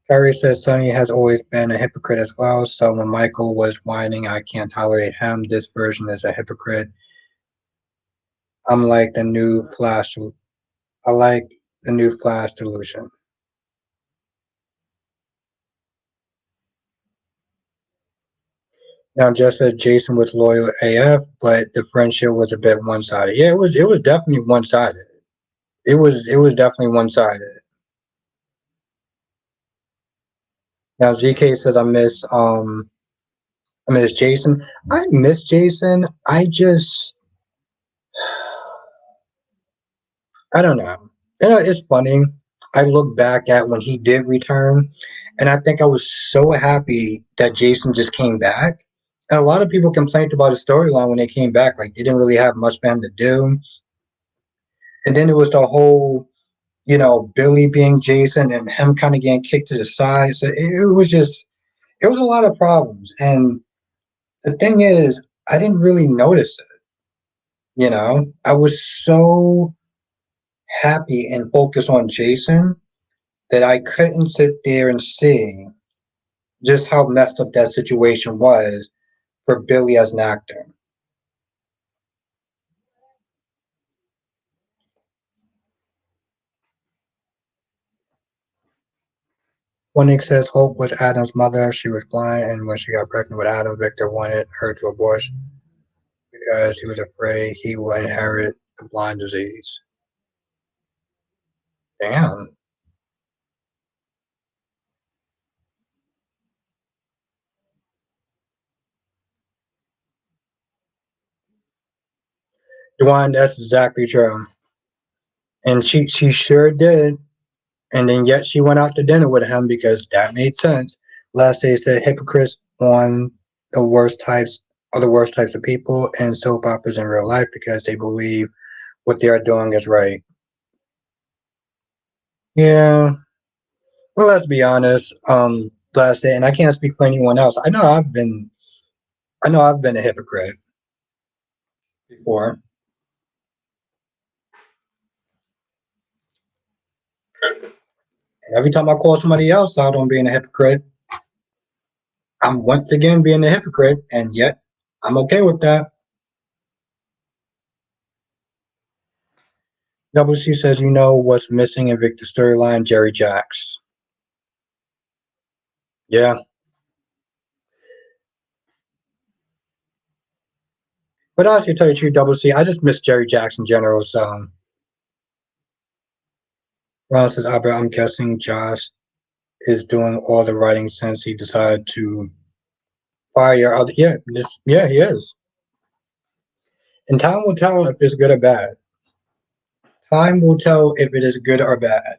Carrie says Sonny has always been a hypocrite as well. So when Michael was whining, I can't tolerate him. This version is a hypocrite. I'm like the new Flash. I like the new Flash delusion. Now, just as Jason was loyal AF, but the friendship was a bit one sided. Yeah, it was definitely one sided. It was definitely one sided. Now ZK says I miss Jason. I miss Jason. I don't know. It's funny. I look back at when he did return, and I think I was so happy that Jason just came back. And a lot of people complained about the storyline when they came back, like they didn't really have much for him to do. And then it was the whole, Billy being Jason and him kind of getting kicked to the side. So it was a lot of problems. And the thing is, I didn't really notice it. I was so happy and focused on Jason that I couldn't sit there and see just how messed up that situation was for Billy as an actor. When Nick says Hope was Adam's mother, she was blind, and when she got pregnant with Adam, Victor wanted her to abort because he was afraid he would inherit the blind disease. Damn. Dwan, that's exactly true. And she sure did. And then yet she went out to dinner with him because that made sense. Last day said hypocrites on the worst types are the worst types of people in soap operas in real life because they believe what they are doing is right. Yeah. Well, let's be honest. Last day, and I can't speak for anyone else. I know I've been a hypocrite before. And every time I call somebody else out on being a hypocrite, I'm once again being a hypocrite, and yet I'm okay with that. Double C says, you know what's missing in Victor's storyline? Jerry Jacks. Yeah. But honestly, to tell you the truth, Double C, I just miss Jerry Jacks in general. So, Ron says, Albert, I'm guessing Josh is doing all the writing since he decided to fire other. Yeah, yeah, he is. And time will tell if it's good or bad. Time will tell if it is good or bad.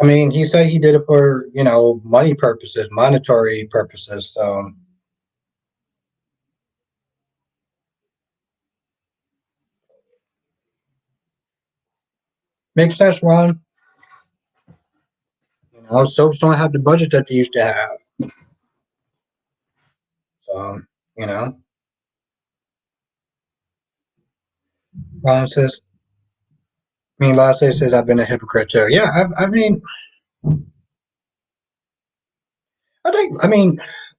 I mean, he said he did it for, money purposes, monetary purposes. So, makes sense, Ron. Soaps don't have the budget that they used to have. So, you know, Ron says, Last day says I've been a hypocrite too. Yeah, I mean,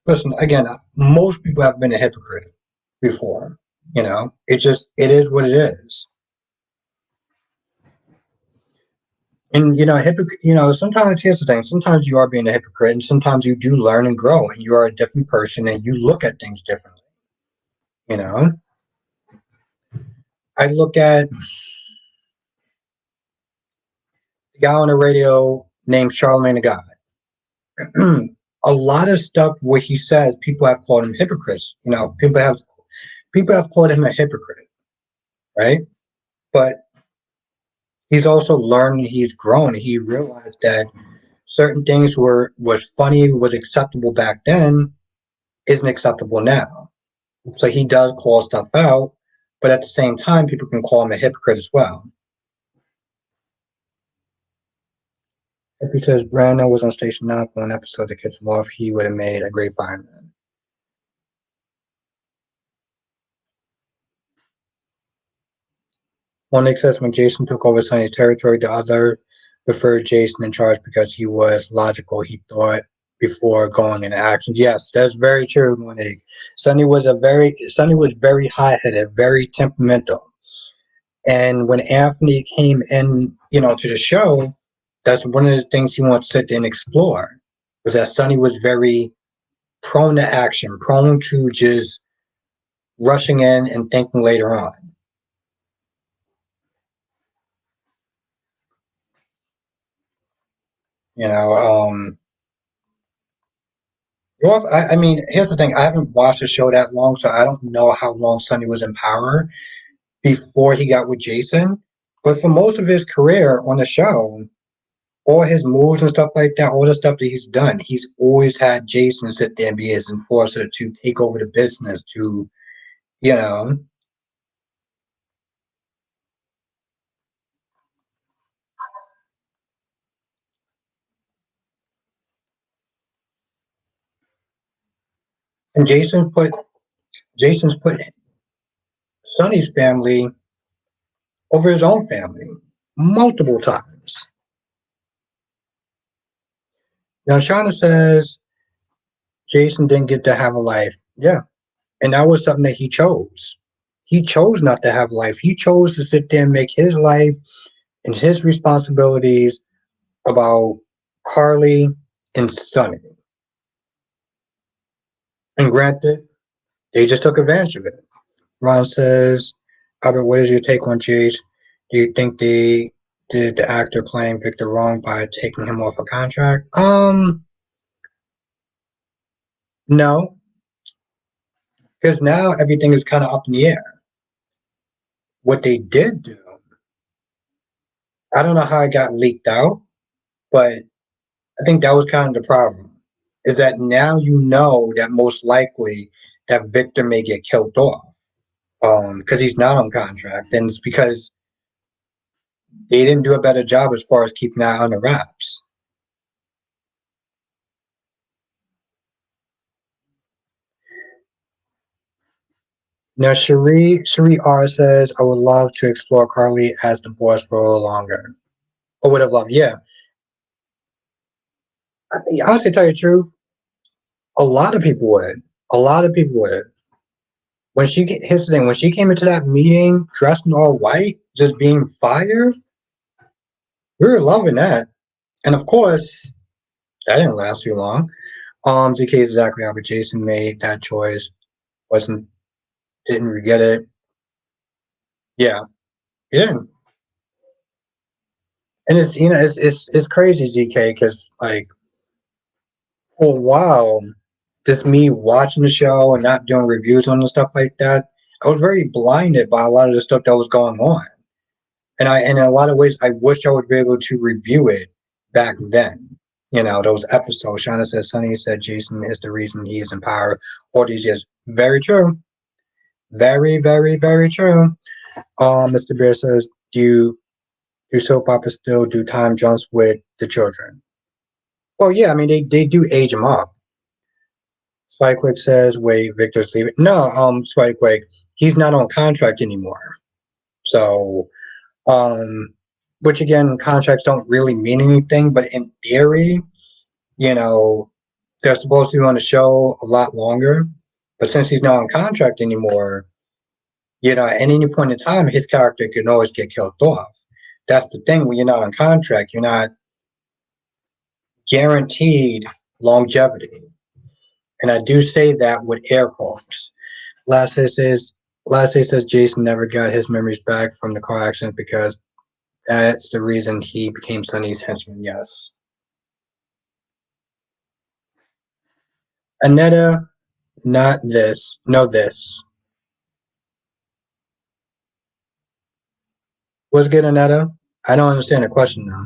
listen, again, most people have been a hypocrite before. It is what it is. And sometimes here's the thing. Sometimes you are being a hypocrite, and sometimes you do learn and grow, and you are a different person, and you look at things differently. You know, I look at the guy on the radio named Charlemagne the God. A lot of stuff what he says, people have called him hypocrites. People have called him a hypocrite, right? But he's also learned, he's grown, he realized that certain things was funny, was acceptable back then, isn't acceptable now. So he does call stuff out, but at the same time, people can call him a hypocrite as well. If he says Brandon was on Station 9 for one episode to catch him off, he would have made a great fireman. One Nick says when Jason took over Sonny's territory, the other preferred Jason in charge because he was logical. He thought before going into action. Yes, that's very true, Monique. Sonny was very hot headed, very temperamental. And when Anthony came in, to the show, that's one of the things he wants to sit and explore. Was that Sonny was very prone to action, prone to just rushing in and thinking later on. You know, well, I mean, here's the thing. I haven't watched the show that long, so I don't know how long Sonny was in power before he got with Jason. But for most of his career on the show, all his moves and stuff like that, all the stuff that he's done, he's always had Jason sit there and be his enforcer to take over the business, you know. And Jason's put Sonny's family over his own family multiple times. Now, Shauna says Jason didn't get to have a life. Yeah. And that was something that he chose. He chose not to have life. He chose to sit there and make his life and his responsibilities about Carly and Sonny. And granted, they just took advantage of it. Ron says, Albert, what is your take on Jace? Do you think they did the actor playing Victor wrong by taking him off a contract? No, because now everything is kind of up in the air. What they did do, I don't know how it got leaked out, but I think that was kind of the problem. Is that now you know that most likely that Victor may get killed off, because he's not on contract, and it's because they didn't do a better job as far as keeping that under wraps. Now, Cherie R says, I would love to explore Carly as the boss for a little longer. I would have loved, yeah. I mean, honestly, tell you the truth, a lot of people would. A lot of people would. Here's the thing, when she came into that meeting dressed in all white, just being fired, we were loving that. And of course, that didn't last too long. ZK is exactly how Jason made that choice. Wasn't Didn't regret it. Yeah, he didn't. And it's crazy, ZK, because like for a while, just me watching the show and not doing reviews on the stuff like that, I was very blinded by a lot of the stuff that was going on. And in a lot of ways, I wish I would be able to review it back then. Those episodes. Shauna says, Sonny said Jason is the reason he is in power all these years. Very true. Very, very, very true. Mr. Bear says, do soap operas still do time jumps with the children? Well, yeah, I mean, they do age them up. Spikewick says, wait, Victor's leaving. No, Spikewick, he's not on contract anymore. So, which again, contracts don't really mean anything, but in theory, you know, they're supposed to be on the show a lot longer. But since he's not on contract anymore, at any point in time, his character can always get killed off. That's the thing when you're not on contract, you're not guaranteed longevity. And I do say that with air quotes. Last day says Jason never got his memories back from the car accident because that's the reason he became Sonny's henchman. Yes. Aneta, not this. No, this. What's good, Aneta? I don't understand the question now.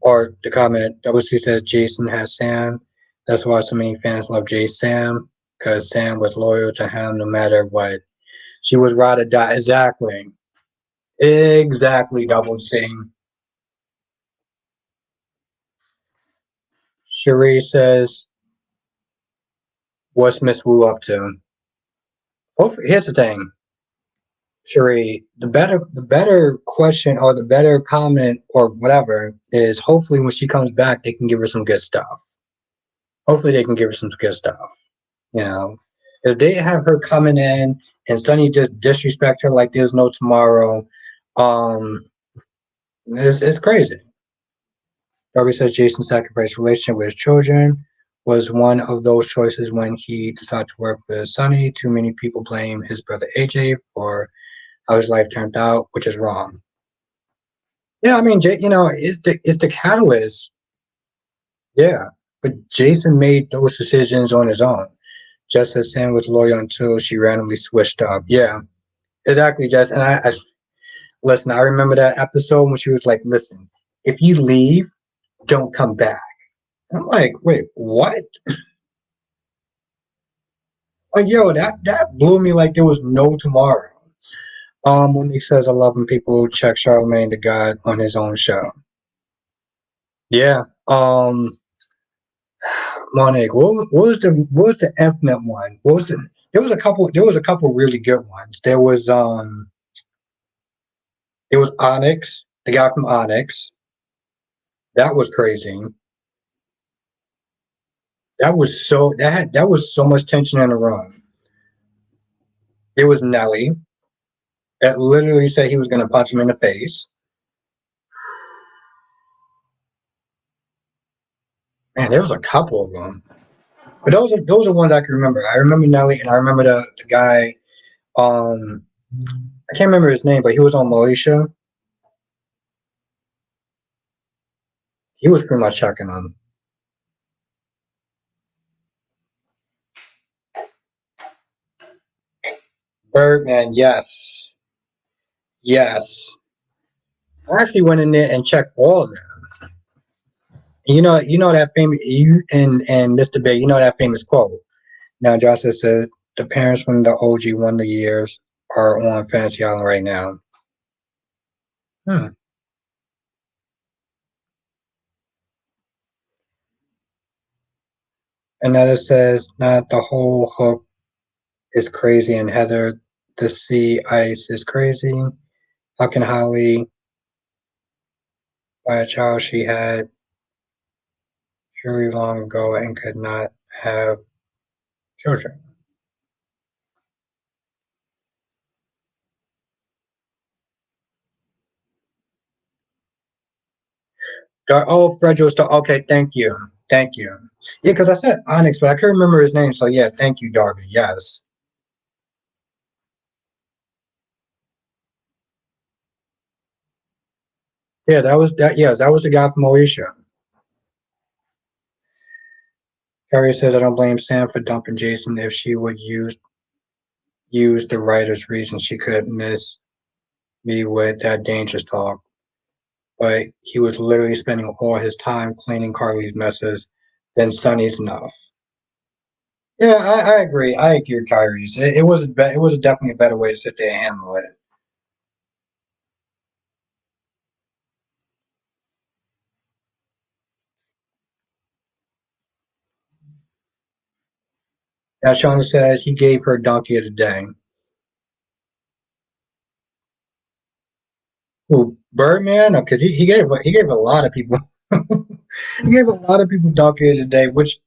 Or the comment. WC says Jason has Sam. That's why so many fans love Jay Sam, because Sam was loyal to him no matter what. She was ride or die. Exactly. Exactly, Double C. Cherie says, what's Miss Wu up to? Here's the thing, Cherie. The better question or the better comment or whatever is hopefully when she comes back, they can give her some good stuff. Hopefully they can give her some good stuff. You know, if they have her coming in and Sonny just disrespect her like there's no tomorrow, um, it's crazy. Darby says Jason sacrificed relationship with his children was one of those choices when he decided to work for Sonny. Too many people blame his brother AJ for how his life turned out, which is wrong. Yeah, I mean, it's the catalyst. Yeah, but Jason made those decisions on his own. Just as Sam was loyal until she randomly switched up. Yeah, exactly, Jess. And I listen. I remember that episode when she was like, "Listen, if you leave, don't come back." I'm like, "Wait, what?" Like, yo, that blew me like there was no tomorrow. Monique says, I love when people check Charlemagne the God on his own show. Yeah. Monique, what was the infinite one? What was the There was a couple really good ones. There was Onyx, the guy from Onyx. That was crazy. That was so much tension in the room. It was Nelly that literally said he was gonna punch him in the face. Man, there was a couple of them. But those are ones I can remember. I remember Nelly and I remember the guy, um I can't remember his name, but he was on Malaysia. He was pretty much checking on Birdman, yes. Yes. I actually went in there and checked all of them. You know that famous you and this debate. You know that famous quote. Now, Joshua said the parents from the OG Wonder Years are on Fantasy Island right now. Hmm. And then it says not the whole hook is crazy, and Heather the sea ice is crazy. How can Holly buy a child she had surely long ago and could not have children? Oh, Fred was okay. Thank you, thank you. Yeah, because I said Onyx, but I couldn't remember his name. So yeah, thank you, Darby. Yes, yeah, that was that. Yes, that was the guy from Moesha. Carrie says I don't blame Sam for dumping Jason. If she would use the writer's reason, she could miss me with that dangerous talk. But he was literally spending all his time cleaning Carly's messes. Then Sonny's enough. Yeah, I agree. I agree, Kyrie's. It was definitely a better way to sit there and handle it. Now Shauna says he gave her donkey of the day. Who Birdman? Because he gave a lot of people he gave a lot of people donkey of the day. Which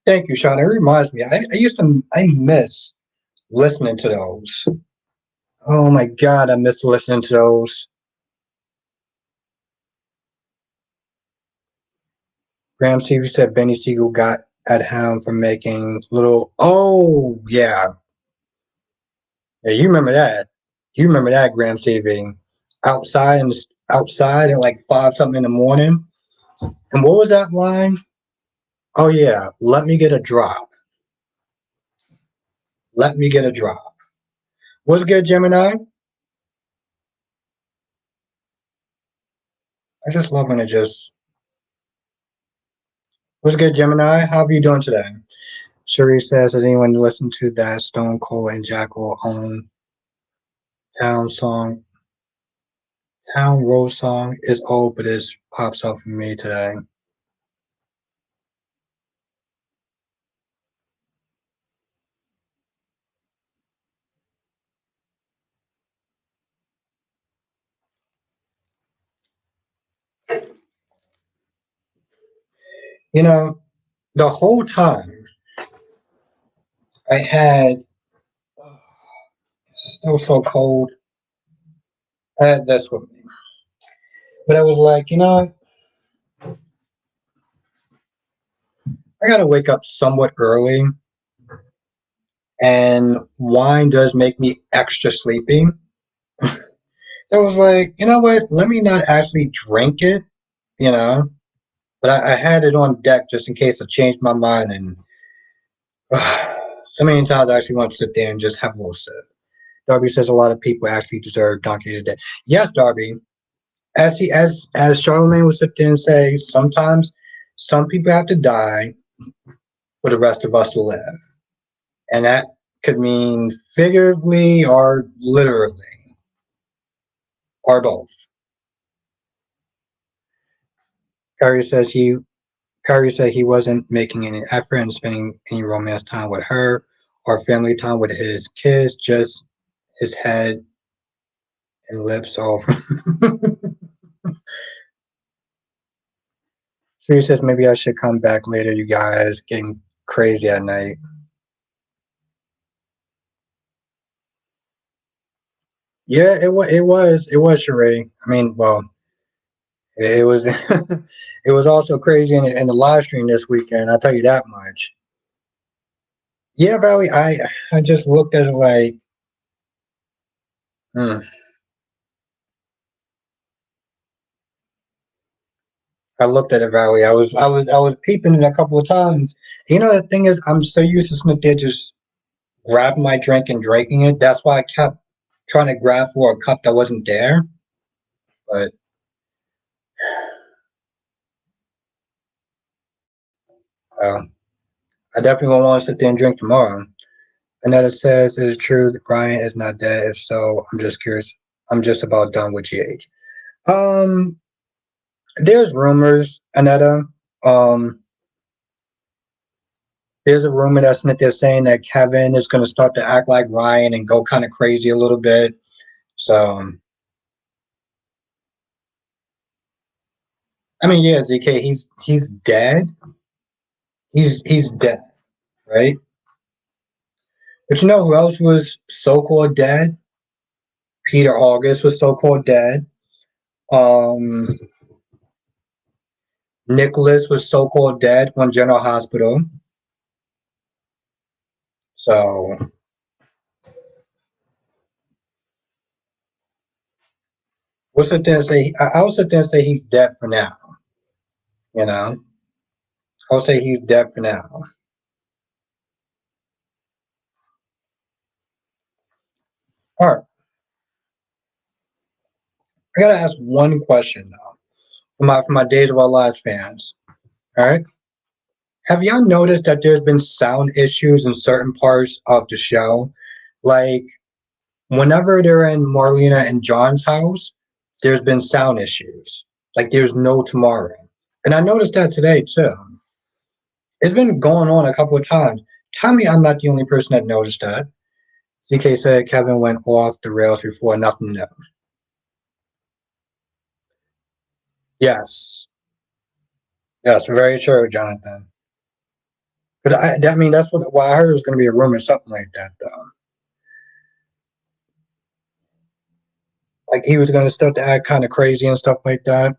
thank you, Shauna. It reminds me. I miss listening to those. Oh my god, I miss listening to those. Graham Stevie said Benny Siegel got at him for making little. Oh yeah, yeah. You remember that? You remember that, Graham Stevie? Outside and outside at like 5 something in the morning. And what was that line? Oh yeah, let me get a drop. Let me get a drop. What's good, Gemini? I just love when it just. What's good, Gemini? How are you doing today? Cherie says, has anyone listened to that Stone Cold and Jackal own town song? Town Road song is old, but it pops up for me today. You know, the whole time I had, it was so cold. I had this with me. But I was like, I gotta wake up somewhat early, and wine does make me extra sleepy. So I was like, you know what? Let me not actually drink it, you know. But I had it on deck just in case I changed my mind. And so many times I actually want to sit there and just have a little sip. Darby says a lot of people actually deserve donkey today. Yes, Darby. As Charlemagne would sit there and say, sometimes some people have to die for the rest of us to live. And that could mean figuratively or literally, or both. Kyrie says he Kyrie said he wasn't making any effort and spending any romance time with her our family time with his kids, just his head and lips all from. She says maybe I should come back later, you guys. Getting crazy at night. Yeah, it was Sheree. I mean, well, it was it was also crazy in the live stream this weekend. I'll tell you that much. Yeah, Valley. I just looked at it like, hmm. I looked at it, Valley. I was peeping it a couple of times. You know, the thing is, I'm so used to Smith there just grabbing my drink and drinking it. That's why I kept trying to grab for a cup that wasn't there. But uh, I definitely won't want to sit there and drink tomorrow. Another says, "Is it true that Ryan is not dead? If so, I'm just curious. I'm just about done with GH." Um, there's rumors, Anetta. Um, there's a rumor that's that they're saying that Kevin is going to start to act like Ryan and go kind of crazy a little bit. So, I mean, yeah, ZK, he's dead. He's dead, right? But you know who else was so called dead? Peter August was so called dead. Um, Nicholas was so called dead on General Hospital. So we'll sit there and say I'll sit there and say he's dead for now. You know, I'll say he's dead for now. All right, I gotta ask one question now for my Days of Our Lives fans. All right, have y'all noticed that there's been sound issues in certain parts of the show? Like whenever they're in Marlena and John's house, there's been sound issues. Like there's no tomorrow, and I noticed that today too. It's been going on a couple of times. Tell me I'm not the only person that noticed that. CK said Kevin went off the rails before nothing new. Yes. Yes, very true, Jonathan. Because I mean, that's what I heard was going to be a rumor, something like that, though. Like he was going to start to act kind of crazy and stuff like that.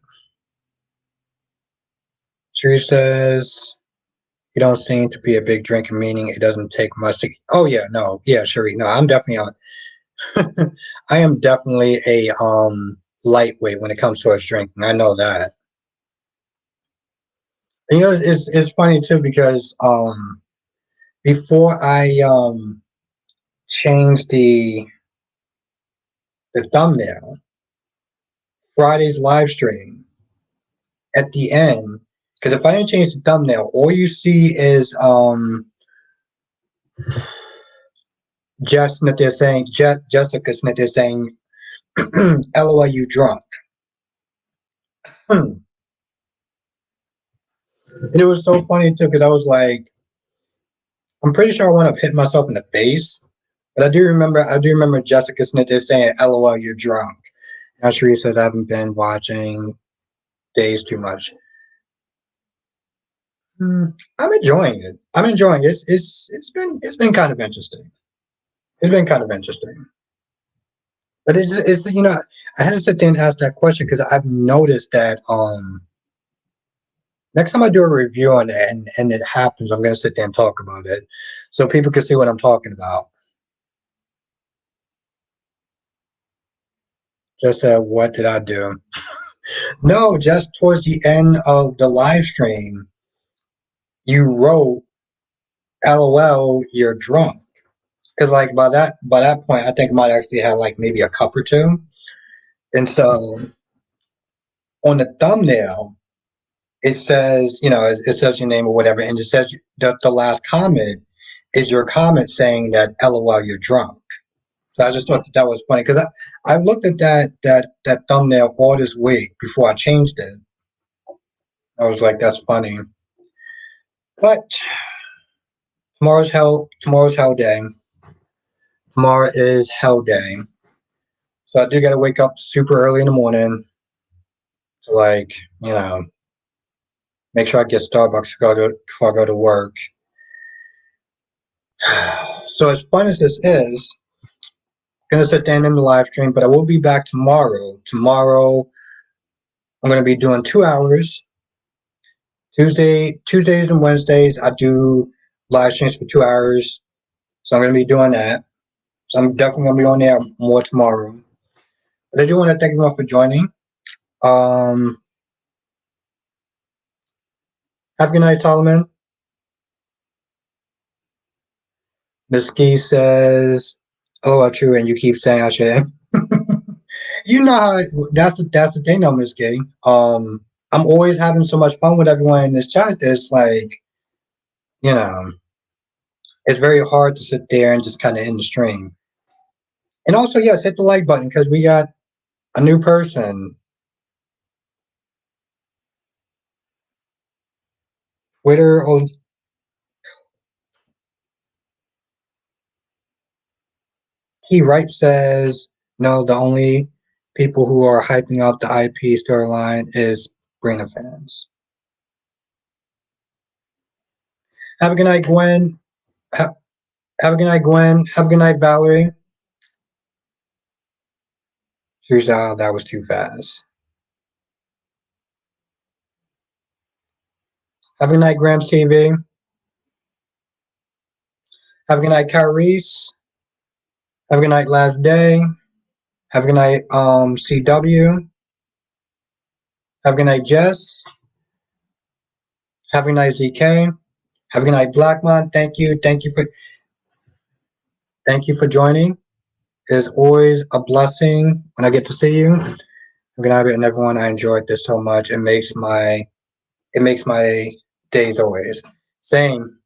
She says, "You don't seem to be a big drinker, meaning it doesn't take much to." Oh yeah, no, yeah, Sheree, no, I'm definitely I am definitely a lightweight when it comes towards drinking. I know that. You know, it's funny too because before I changed the thumbnail, Friday's live stream at the end, because if I didn't change the thumbnail, all you see is Jeff Smith is saying Jessica Smith is saying, "LOL, you drunk." And it was so funny too because I was like, I'm pretty sure I want to hit myself in the face, but I do remember Jessica Smith is saying, "LOL, you're drunk." Now Sheree says I haven't been watching Days too much. I'm enjoying it. I'm enjoying it. It's been kind of interesting. It's been kind of interesting. But it's I had to sit there and ask that question because I've noticed that next time I do a review on it and it happens, I'm gonna sit there and talk about it so people can see what I'm talking about. Just what did I do? No, just towards the end of the live stream, you wrote LOL, you're drunk. Because like by that point, I think I might actually have like maybe a cup or two. And so on the thumbnail, it says, it says your name or whatever, and it says the last comment is your comment saying that LOL, you're drunk. So I just thought that was funny because I looked at that thumbnail all this week before I changed it. I was like, that's funny. But Tomorrow's hell day. Tomorrow is hell day. So I do gotta wake up super early in the morning to make sure I get Starbucks before I go to work. So as fun as this is, I'm gonna sit down in the live stream, but I will be back tomorrow. Tomorrow I'm gonna be doing 2 hours. Tuesdays and Wednesdays I do live streams for 2 hours. So I'm gonna be doing that. So I'm definitely gonna be on there more tomorrow. But I do want to thank everyone for joining. Um, have a good night, Solomon. Miss Key says, "Oh, true," and you keep saying I should. You know how that's the thing, though, Miss Key. I'm always having so much fun with everyone in this chat. It's like you know, it's very hard to sit there and just kind of end the stream. And also, yes, hit the like button because we got a new person. Twitter. Oh, he right says no. The only people who are hyping up the IP storyline is Brina fans. Have a good night, Gwen. Have a good night, Gwen. Have a good night, Valerie. Here's how that was too fast. Have a good night, Grams TV. Have a good night, Kyrese. Have a good night, Last Day. Have a good night, CW. Have a good night, Jess. Have a good night, ZK. Have a good night, Blackmon. Thank you. Thank you for joining. It's always a blessing when I get to see you. Have a good night, and everyone. I enjoyed this so much. It makes my days always. Same.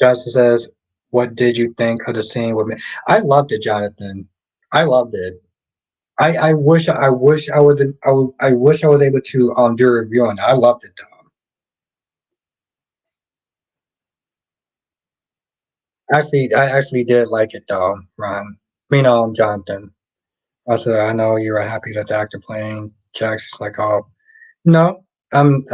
Jonathan says, "What did you think of the scene with me?" I loved it, Jonathan. I loved it. I wish I was able to do a review on it. I loved it though. I actually did like it though, Ron. Jonathan. Also, I know you're happy that the actor playing Jack's like, oh no, I'm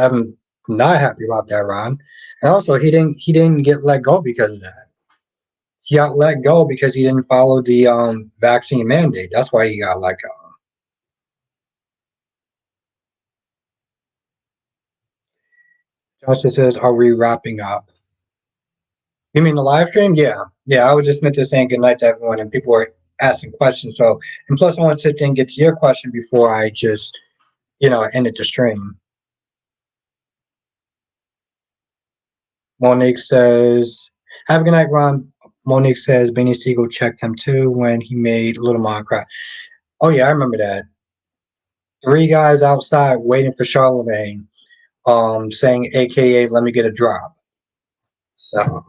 not happy about that, Ron. And also, he didn't get let go because of that. He got let go because he didn't follow the vaccine mandate. That's why he got let go. Justice says, "Are we wrapping up?" You mean the live stream? Yeah, yeah. I was just meant to saying good night to everyone, and people were asking questions. So, and plus, I want to sit there and get to your question before I just, ended the stream. Monique says, "Have a good night, Ron." Monique says, "Benny Siegel checked him too when he made Little Mom cry." Oh yeah, I remember that. Three guys outside waiting for Charlemagne, saying, "AKA, let me get a drop." So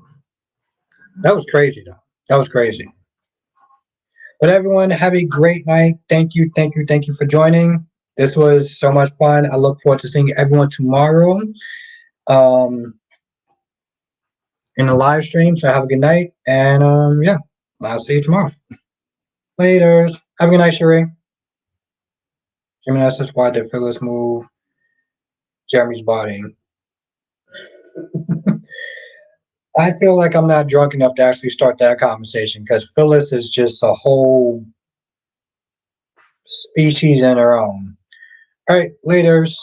that was crazy, though. That was crazy. But everyone, have a great night. Thank you for joining. This was so much fun. I look forward to seeing everyone tomorrow um, in the live stream. So have a good night. And yeah, I'll see you tomorrow. Laters. Have a good night, Sheree. Jimmy asks why did Phyllis move Jeremy's body? I feel like I'm not drunk enough to actually start that conversation because Phyllis is just a whole species in her own. All right, laters.